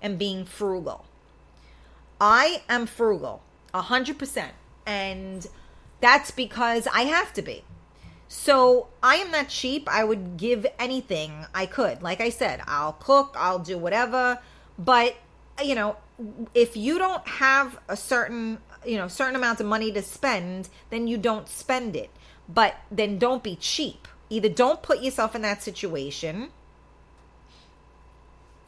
and being frugal. I am frugal 100%. And that's because I have to be. So I am not cheap. I would give anything I could. Like I said, I'll cook, I'll do whatever. But, if you don't have a certain amount of money to spend, then you don't spend it. But then don't be cheap. Either don't put yourself in that situation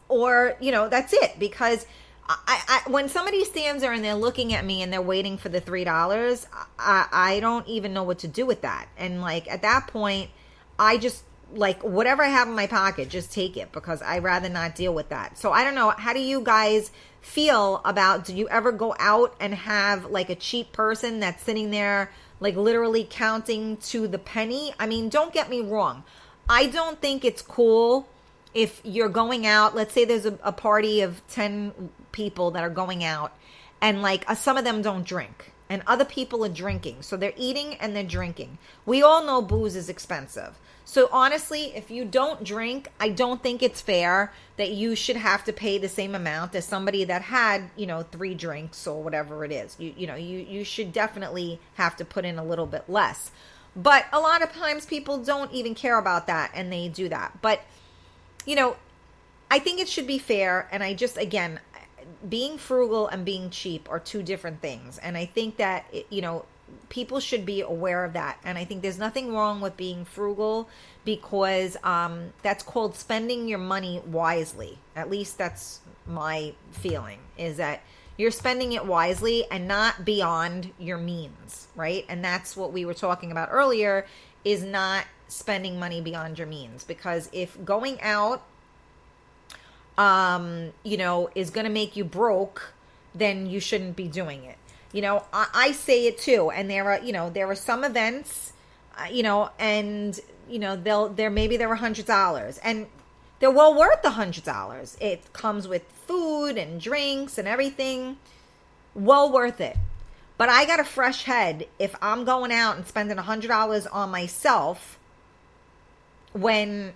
or, that's it. Because I when somebody stands there and they're looking at me and they're waiting for the $3, I don't even know what to do with that. And like at that point, I just like whatever I have in my pocket, just take it because I'd rather not deal with that. So I don't know. How do you guys feel about, do you ever go out and have like a cheap person that's sitting there like literally counting to the penny? I mean, don't get me wrong. I don't think it's cool if you're going out, let's say there's a party of 10 people that are going out and like some of them don't drink and other people are drinking. So they're eating and they're drinking. We all know booze is expensive. So honestly, if you don't drink, I don't think it's fair that you should have to pay the same amount as somebody that had, 3 drinks or whatever it is. You should definitely have to put in a little bit less. But a lot of times people don't even care about that and they do that. But I think it should be fair. And again, being frugal and being cheap are 2 different things. And I think that, people should be aware of that. And I think there's nothing wrong with being frugal because that's called spending your money wisely. At least that's my feeling, is that you're spending it wisely and not beyond your means, right? And that's what we were talking about earlier, is not spending money beyond your means. Because if going out is going to make you broke, then you shouldn't be doing it. I say it too. And there are some events, and, maybe there were $100. And they're well worth the $100. It comes with food and drinks and everything. Well worth it. But I got a fresh head if I'm going out and spending $100 on myself when,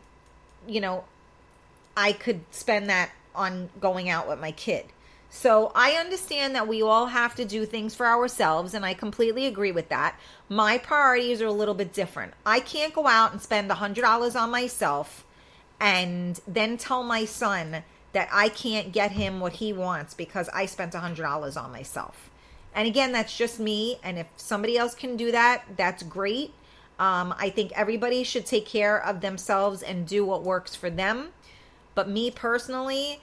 I could spend that on going out with my kid. So I understand that we all have to do things for ourselves, and I completely agree with that. My priorities are a little bit different. I can't go out and spend $100 on myself and then tell my son that I can't get him what he wants because I spent $100 on myself. And again, that's just me. And if somebody else can do that, that's great. I think everybody should take care of themselves and do what works for them. But me personally,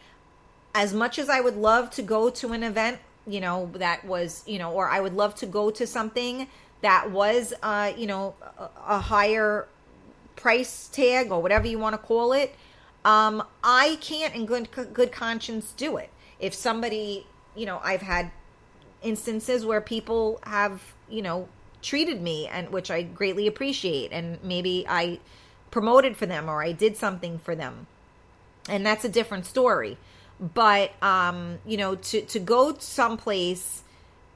as much as I would love to go to an event, that was, or I would love to go to something that was, a higher price tag or whatever you want to call it, I can't in good conscience do it. If somebody, I've had instances where people have, treated me, and which I greatly appreciate, and maybe I promoted for them or I did something for them, and that's a different story. But to go someplace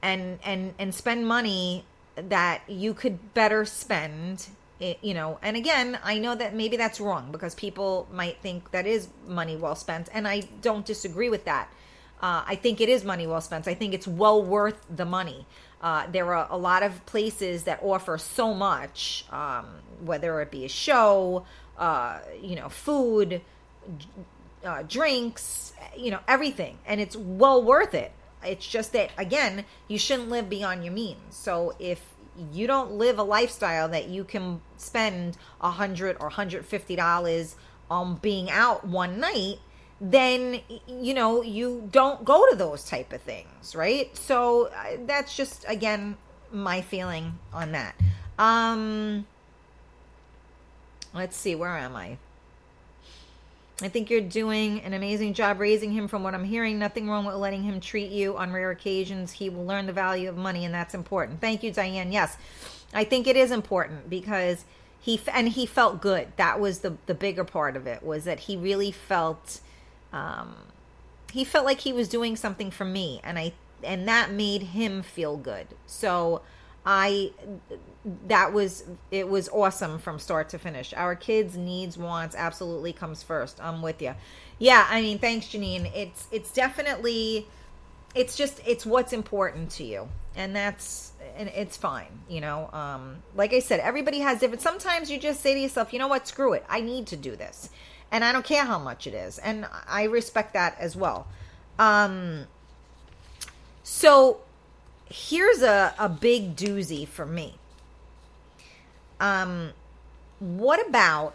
and spend money that you could better spend, and again, I know that maybe that's wrong because people might think that is money well spent, and I don't disagree with that. I think it is money well spent. I think it's well worth the money. There are a lot of places that offer so much, whether it be a show, food, drinks, everything. And it's well worth it. It's just that, again, you shouldn't live beyond your means. So if you don't live a lifestyle that you can spend $100 or $150 on being out one night, then, you don't go to those type of things, right? So that's just, again, my feeling on that. Let's see, where am I? I think you're doing an amazing job raising him from what I'm hearing. Nothing wrong with letting him treat you on rare occasions. He will learn the value of money, and that's important. Thank you, Diane. Yes, I think it is important because he felt good. That was the bigger part of it, was that he really felt like he was doing something for me, and that made him feel good. So it was awesome from start to finish. Our kids' needs, wants absolutely comes first. I'm with you. Yeah, I mean, thanks, Janine. It's definitely, it's what's important to you, and it's fine. Like I said, everybody has different. Sometimes you just say to yourself, you know what, screw it, I need to do this. And I don't care how much it is. And I respect that as well. So here's a big doozy for me. What about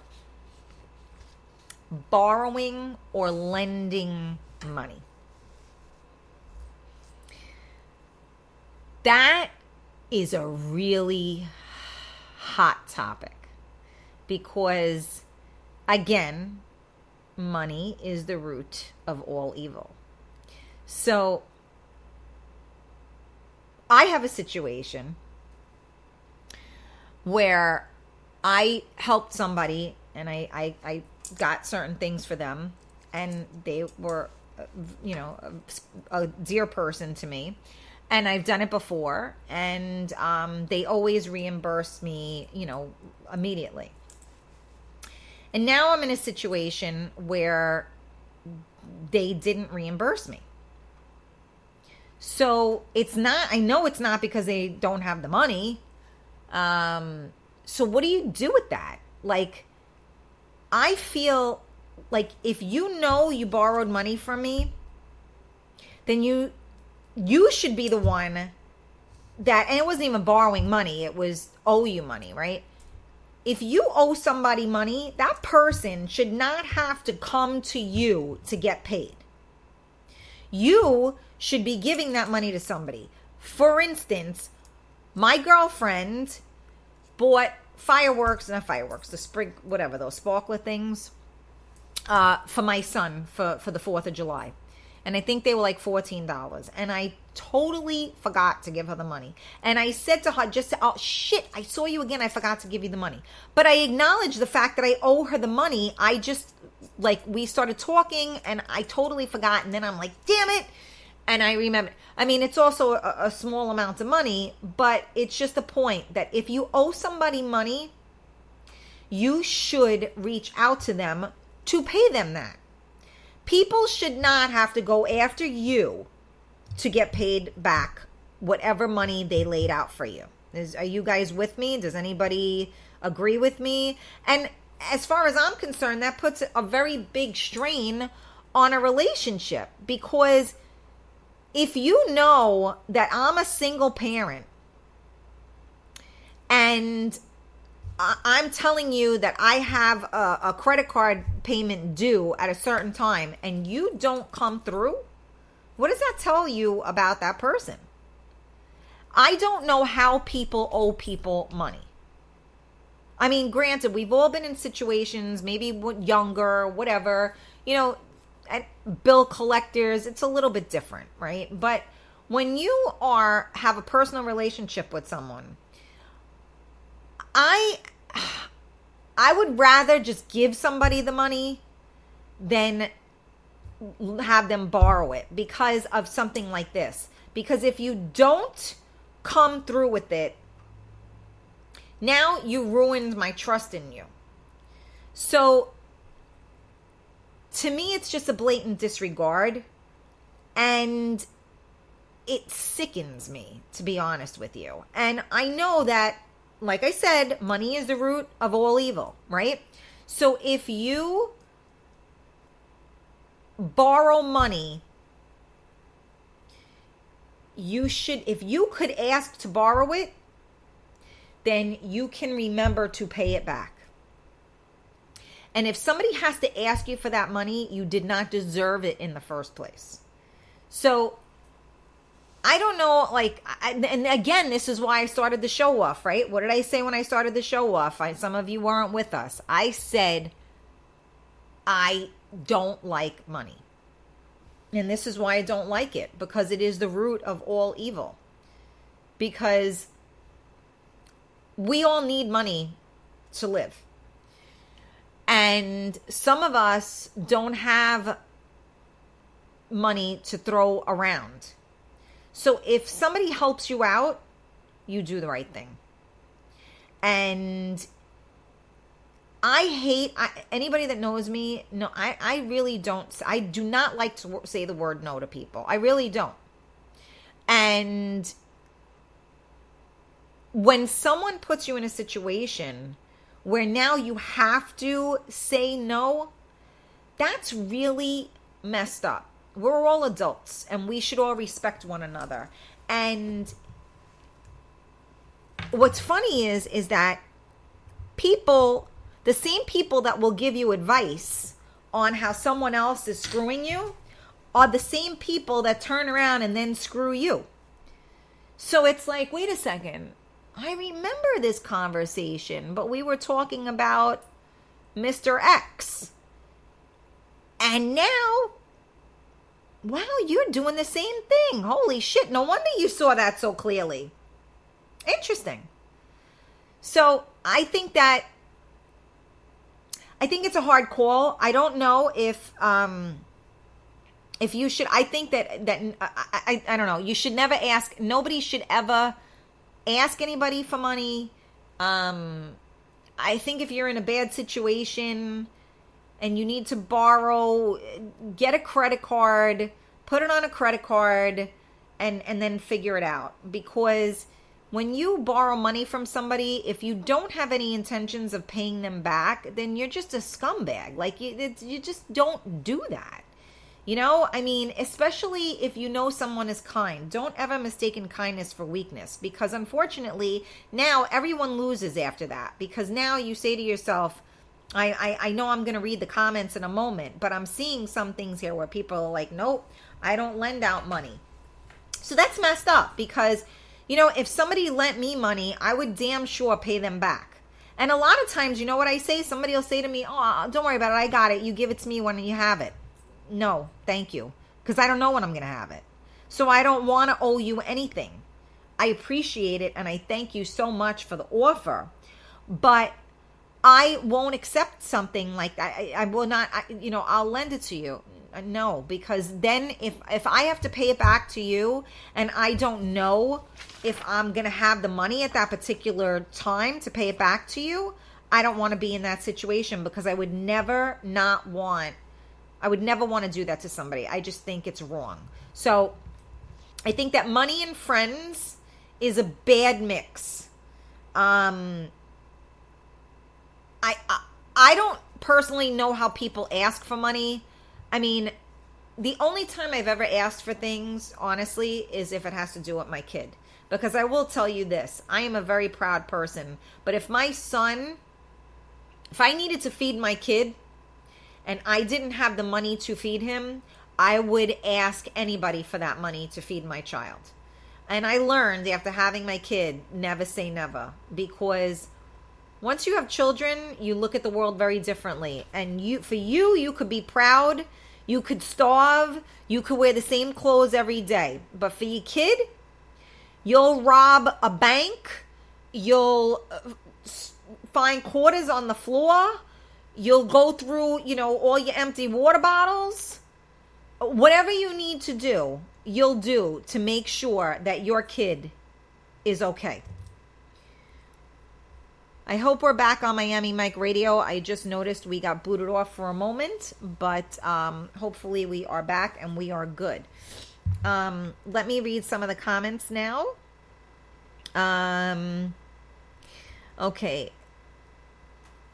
borrowing or lending money? That is a really hot topic because, again, money is the root of all evil. So I have a situation where I helped somebody and I got certain things for them, and they were, a dear person to me, and I've done it before, and they always reimburse me, immediately. And now I'm in a situation where they didn't reimburse me. So I know it's not because they don't have the money. So what do you do with that? Like, I feel like if you borrowed money from me, then you should be the one that, and it wasn't even borrowing money, it was owe you money, right? If you owe somebody money, that person should not have to come to you to get paid. You should be giving that money to somebody. For instance, my girlfriend bought the sparkler things, for my son for the 4th of July. And I think they were like $14. And I totally forgot to give her the money. And I said to her, oh shit, I saw you again. I forgot to give you the money. But I acknowledged the fact that I owe her the money. I just, like, we started talking and I totally forgot. And then I'm like, damn it. And I remember, I mean, it's also a small amount of money, but it's just a point that if you owe somebody money, you should reach out to them to pay them that. People should not have to go after you to get paid back whatever money they laid out for you. Are you guys with me? Does anybody agree with me? And as far as I'm concerned, that puts a very big strain on a relationship, because if you know that I'm a single parent and I'm telling you that I have a credit card payment due at a certain time and you don't come through, what does that tell you about that person? I don't know how people owe people money. I mean, granted, we've all been in situations, maybe younger, whatever, you know, at bill collectors, it's a little bit different, right? But when you have a personal relationship with someone, I would rather just give somebody the money than have them borrow it because of something like this. Because if you don't come through with it, now you ruined my trust in you. So to me, it's just a blatant disregard, and it sickens me, to be honest with you. And I know that, like I said, money is the root of all evil, right? So if you borrow money, you should, if you could ask to borrow it, then you can remember to pay it back. And if somebody has to ask you for that money, you did not deserve it in the first place. So I don't know, like, and again, this is why I started the show off, right? What did I say when I started the show off? Some of you weren't with us. I said, I don't like money. And this is why I don't like it, because it is the root of all evil. Because we all need money to live. And some of us don't have money to throw around. So if somebody helps you out, you do the right thing. And I hate anybody that knows me. No, I really don't. I do not like to say the word no to people. I really don't. And when someone puts you in a situation where now you have to say no, that's really messed up. We're all adults and we should all respect one another. And what's funny is that people, the same people that will give you advice on how someone else is screwing you, are the same people that turn around and then screw you. So it's like, wait a second. I remember this conversation, but we were talking about Mr. X. And now, wow, you're doing the same thing. Holy shit. No wonder you saw that so clearly. Interesting. So I think it's a hard call. I don't know if you should, I think that I don't know. You should never ask. Nobody should ever ask anybody for money. I think if you're in a bad situation and you need to borrow, get a credit card, put it on a credit card, and then figure it out. Because when you borrow money from somebody, if you don't have any intentions of paying them back, then you're just a scumbag. Like, you just don't do that. You know, I mean, especially if you know someone is kind. Don't ever mistake kindness for weakness, because unfortunately now everyone loses after that, because now you say to yourself, I know I'm going to read the comments in a moment, but I'm seeing some things here where people are like, nope, I don't lend out money. So that's messed up, because, you know, if somebody lent me money, I would damn sure pay them back. And a lot of times, you know what I say? Somebody will say to me, oh, don't worry about it. I got it. You give it to me when you have it. No, thank you. because I don't know when I'm going to have it. So I don't want to owe you anything. I appreciate it and I thank you so much for the offer, but I won't accept something like that. I will not, I'll lend it to you. No, because then if I have to pay it back to you and I don't know if I'm going to have the money at that particular time to pay it back to you, I don't want to be in that situation, because I would never want to do that to somebody. I just think it's wrong. So I think that money and friends is a bad mix. I don't personally know how people ask for money. I mean, the only time I've ever asked for things, honestly, is if it has to do with my kid. Because I will tell you this, I am a very proud person. But if I needed to feed my kid and I didn't have the money to feed him, I would ask anybody for that money to feed my child. And I learned after having my kid, never say never. Because once you have children, you look at the world very differently. And you could be proud, you could starve, you could wear the same clothes every day. But for your kid, you'll rob a bank, you'll find quarters on the floor, you'll go through, all your empty water bottles. Whatever you need to do, you'll do to make sure that your kid is okay. I hope we're back on Miami Mike Radio. I just noticed we got booted off for a moment, but hopefully we are back and we are good. Let me read some of the comments now. Okay.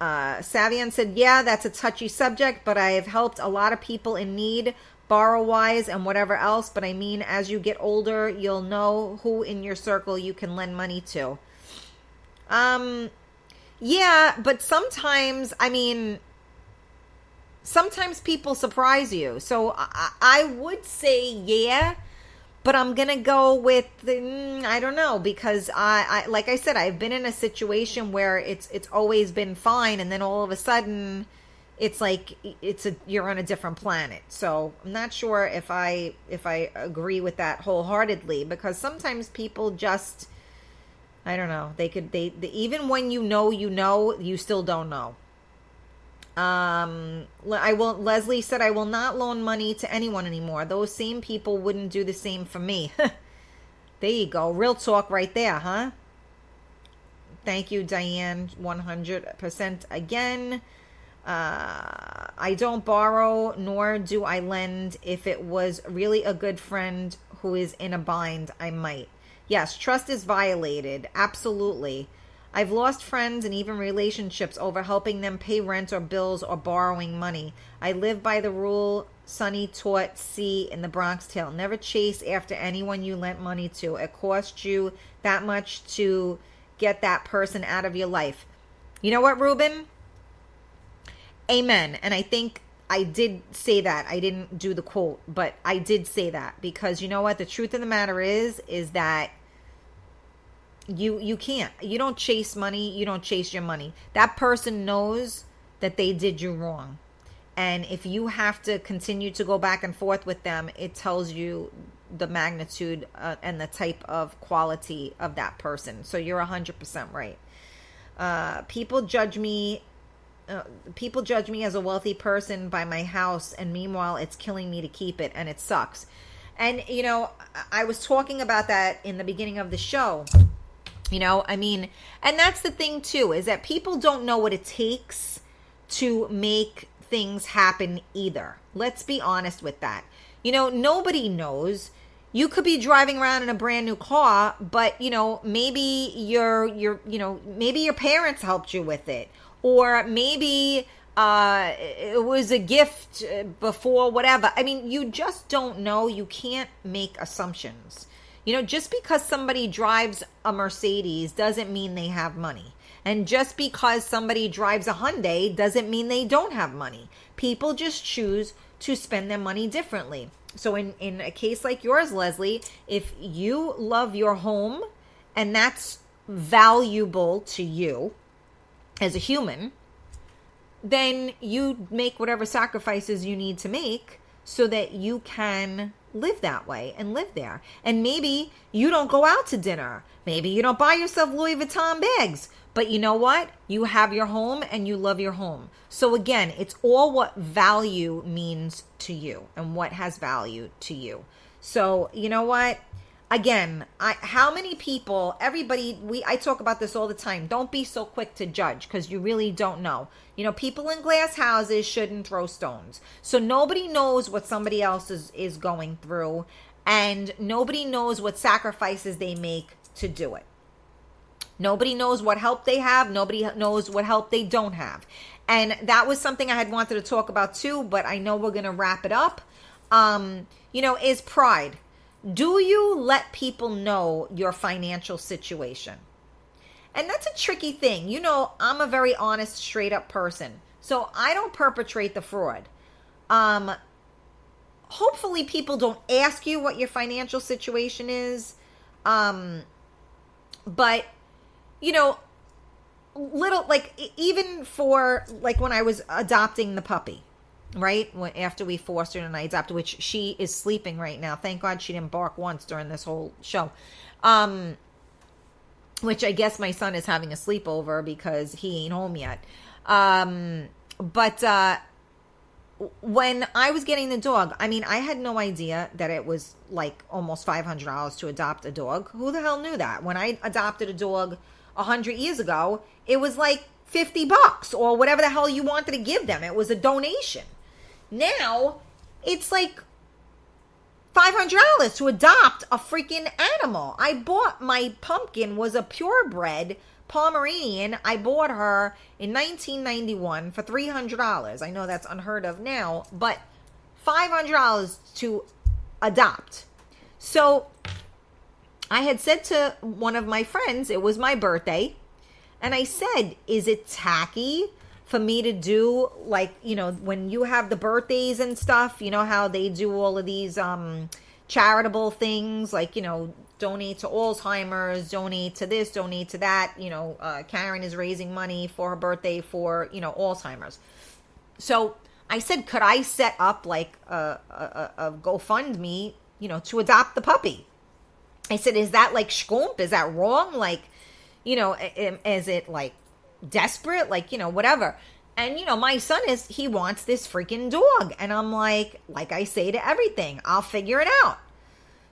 Savian said, yeah, that's a touchy subject, but I have helped a lot of people in need, borrow-wise and whatever else. But I mean, as you get older, you'll know who in your circle you can lend money to. Yeah, but sometimes people surprise you. So I would say yeah, but I'm going to go with, I don't know, because I like I said, I've been in a situation where it's always been fine. And then all of a sudden it's like, you're on a different planet. So I'm not sure if I agree with that wholeheartedly, because sometimes people just, I don't know. They even when you know, you still don't know. Leslie said, I will not loan money to anyone anymore. Those same people wouldn't do the same for me. There you go. Real talk right there, huh? Thank you, Diane. 100% again. I don't borrow, nor do I lend. If it was really a good friend who is in a bind, I might. Yes, trust is violated. Absolutely. I've lost friends and even relationships over helping them pay rent or bills or borrowing money. I live by the rule Sonny taught C in the Bronx Tale. Never chase after anyone you lent money to. It costs you that much to get that person out of your life. You know what, Ruben? Amen. And I think I did say that. I didn't do the quote, but I did say that, because you know what? The truth of the matter is that you can't. You don't chase money. You don't chase your money. That person knows that they did you wrong. And if you have to continue to go back and forth with them, it tells you the magnitude and the type of quality of that person. So you're 100% right. People judge me as a wealthy person by my house, and meanwhile it's killing me to keep it, and it sucks. And I was talking about that in the beginning of the show. And that's the thing too, is that people don't know what it takes to make things happen either. Let's be honest with that. Nobody knows. You could be driving around in a brand new car, but maybe maybe your parents helped you with it, or maybe it was a gift before, whatever. You just don't know. You can't make assumptions. Just because somebody drives a Mercedes doesn't mean they have money. And just because somebody drives a Hyundai doesn't mean they don't have money. People just choose to spend their money differently. So in a case like yours, Leslie, if you love your home and that's valuable to you as a human, then you make whatever sacrifices you need to make so that you can live that way and live there. And maybe you don't go out to dinner. Maybe you don't buy yourself Louis Vuitton bags. But you know what? You have your home and you love your home. So again, it's all what value means to you and what has value to you. So you know what? Again, how many people, everybody, I talk about this all the time. Don't be so quick to judge because you really don't know. You know, people in glass houses shouldn't throw stones. So nobody knows what somebody else is going through, and nobody knows what sacrifices they make to do it. Nobody knows what help they have. Nobody knows what help they don't have. And that was something I had wanted to talk about too, but I know we're going to wrap it up. Is pride. Do you let people know your financial situation? And that's a tricky thing. You know, I'm a very honest, straight up person. So I don't perpetrate the fraud. Hopefully people don't ask you what your financial situation is. But, you know, even for like when I was adopting the puppy, right? After we fostered and I adopted, which she is sleeping right now. Thank God she didn't bark once during this whole show. Which I guess my son is having a sleepover because he ain't home yet. But when I was getting the dog, I mean, I had no idea that it was like almost $500 to adopt a dog. Who the hell knew that? When I adopted a dog 100 years ago, it was like $50 or whatever the hell you wanted to give them. It was a donation. Now it's like $500 to adopt a freaking animal. I bought my pumpkin was a purebred Pomeranian. I bought her in 1991 for $300. I know that's unheard of now, but $500 to adopt. So I had said to one of my friends, it was my birthday, and I said, is it tacky for me to do, like, you know, when you have the birthdays and stuff, you know how they do all of these charitable things, like, you know, donate to Alzheimer's, donate to this, donate to that. You know, Karen is raising money for her birthday for, you know, Alzheimer's. So I said, could I set up like a GoFundMe, you know, to adopt the puppy? I said, is that like schkump? Is that wrong? Like, you know, is it like desperate? Like, you know, whatever. And, you know, my son he wants this freaking dog. And I'm like I say to everything, I'll figure it out.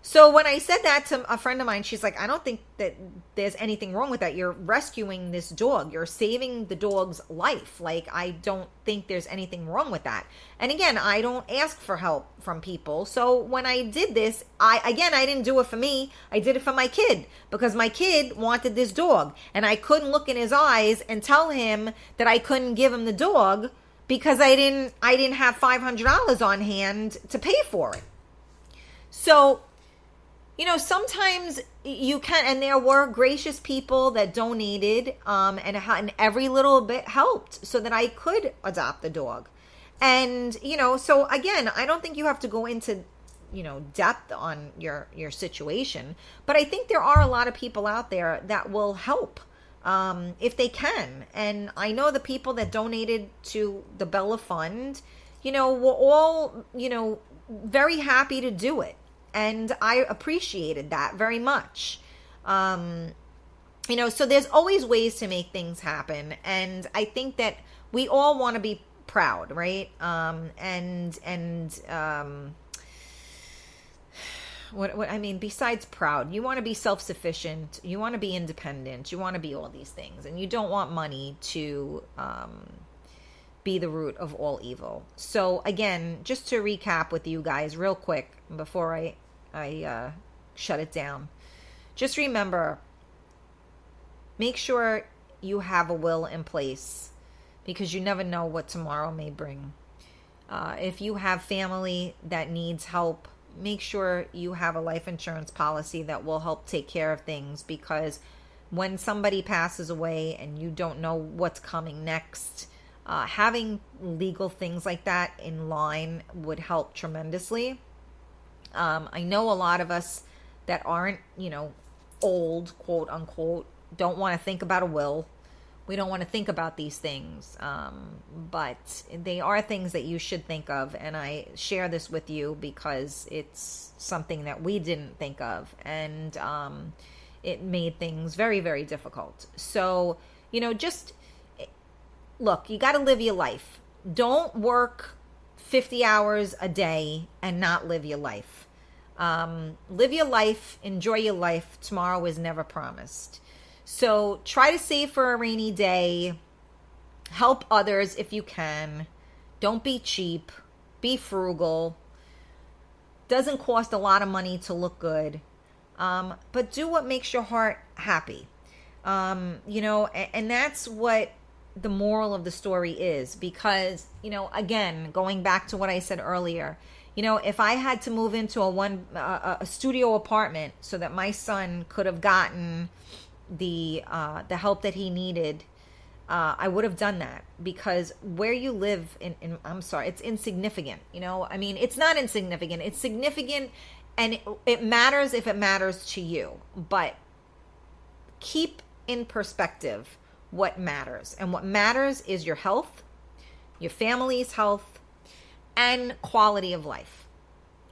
So when I said that to a friend of mine, she's like, I don't think that there's anything wrong with that. You're rescuing this dog. You're saving the dog's life. Like, I don't think there's anything wrong with that. And again, I don't ask for help from people. So when I did this, I didn't do it for me. I did it for my kid because my kid wanted this dog. And I couldn't look in his eyes and tell him that I couldn't give him the dog because I didn't have $500 on hand to pay for it. So, you know, sometimes you can, and there were gracious people that donated, and every little bit helped so that I could adopt the dog. And, you know, so again, I don't think you have to go into, you know, depth on your situation, but I think there are a lot of people out there that will help, if they can. And I know the people that donated to the Bella Fund, you know, were all, you know, very happy to do it. And I appreciated that very much. You know, so there's always ways to make things happen. And I think that we all want to be proud, right? What I mean, besides proud, you want to be self-sufficient. You want to be independent. You want to be all these things. And you don't want money to be the root of all evil. So again, just to recap with you guys real quick before I shut it down. Just remember, make sure you have a will in place because you never know what tomorrow may bring. If you have family that needs help, make sure you have a life insurance policy that will help take care of things, because when somebody passes away and you don't know what's coming next, having legal things like that in line would help tremendously. I know a lot of us that aren't, you know, old, quote unquote, don't want to think about a will we don't want to think about these things, but they are things that you should think of, and I share this with you because it's something that we didn't think of, and it made things very, very difficult. So, just look, you got to live your life. Don't work 50 hours a day and not live your life. Live your life, enjoy your life. Tomorrow is never promised. So try to save for a rainy day. Help others if you can. Don't be cheap. Be frugal. Doesn't cost a lot of money to look good. But do what makes your heart happy. And that's what the moral of the story is, because, again, going back to what I said earlier, if I had to move into a studio apartment so that my son could have gotten the help that he needed, I would have done that, because where you live I'm sorry, it's insignificant. It's not insignificant. It's significant, and it matters if it matters to you. But keep in perspective what matters. And what matters is your health, your family's health, and quality of life,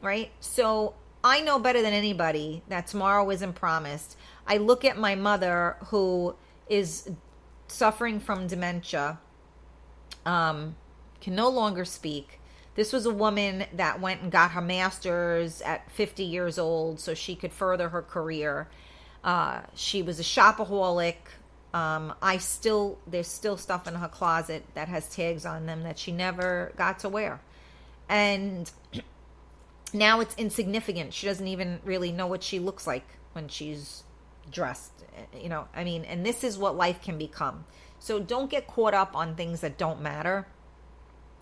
right? So I know better than anybody that tomorrow isn't promised. I look at my mother, who is suffering from dementia, can no longer speak. This was a woman that went and got her master's at 50 years old so she could further her career. She was a shopaholic. There's still stuff in her closet that has tags on them that she never got to wear. And now it's insignificant. She doesn't even really know what she looks like when she's dressed, and this is what life can become. So don't get caught up on things that don't matter,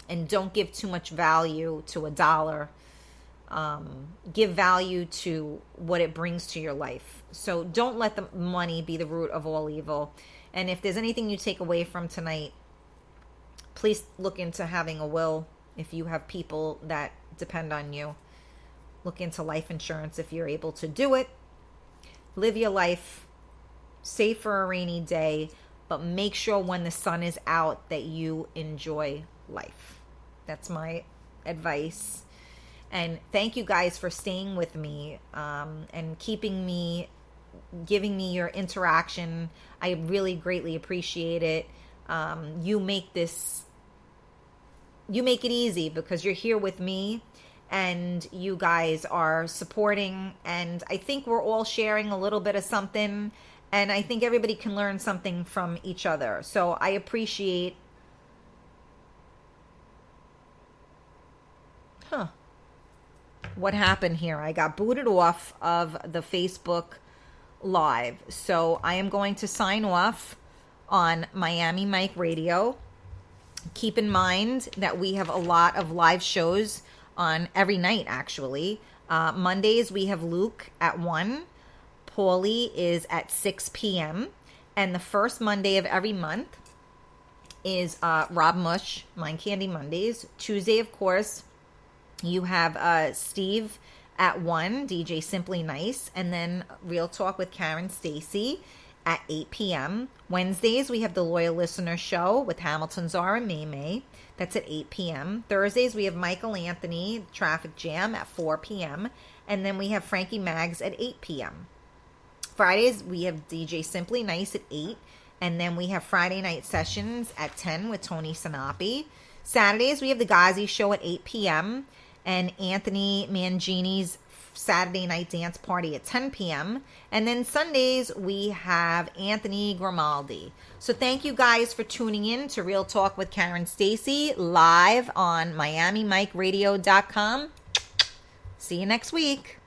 and don't give too much value to a dollar. Give value to what it brings to your life. So don't let the money be the root of all evil. And if there's anything you take away from tonight, please look into having a will if you have people that depend on you. Look into life insurance if you're able to do it. Live your life, save for a rainy day, but make sure when the sun is out that you enjoy life. That's my advice. And thank you guys for staying with me, and giving me your interaction. I really greatly appreciate it. You make it easy because you're here with me, and you guys are supporting, and I think we're all sharing a little bit of something, and I think everybody can learn something from each other. So I appreciate. What happened here? I got booted off of the Facebook Live. So I am going to sign off on Miami Mike Radio. Keep in mind that we have a lot of live shows on every night, actually. Mondays, we have Luke at 1. Paulie is at 6 p.m. And the first Monday of every month is Rob Mush, Mind Candy Mondays. Tuesday, of course, you have Steve at 1, DJ Simply Nice, and then Real Talk with Karen Stacy at 8 p.m. Wednesdays, we have the Loyal Listener Show with Hamilton Czar and May. That's at 8 p.m. Thursdays, we have Michael Anthony, Traffic Jam at 4 p.m. And then we have Frankie Maggs at 8 p.m. Fridays, we have DJ Simply Nice at 8. And then we have Friday Night Sessions at 10 with Tony Sinapi. Saturdays, we have the Ghazi Show at 8 p.m. and Anthony Mangini's Saturday Night Dance Party at 10 p.m. And then Sundays, we have Anthony Grimaldi. So thank you guys for tuning in to Real Talk with Karen Stacy, live on MiamiMikeRadio.com. See you next week.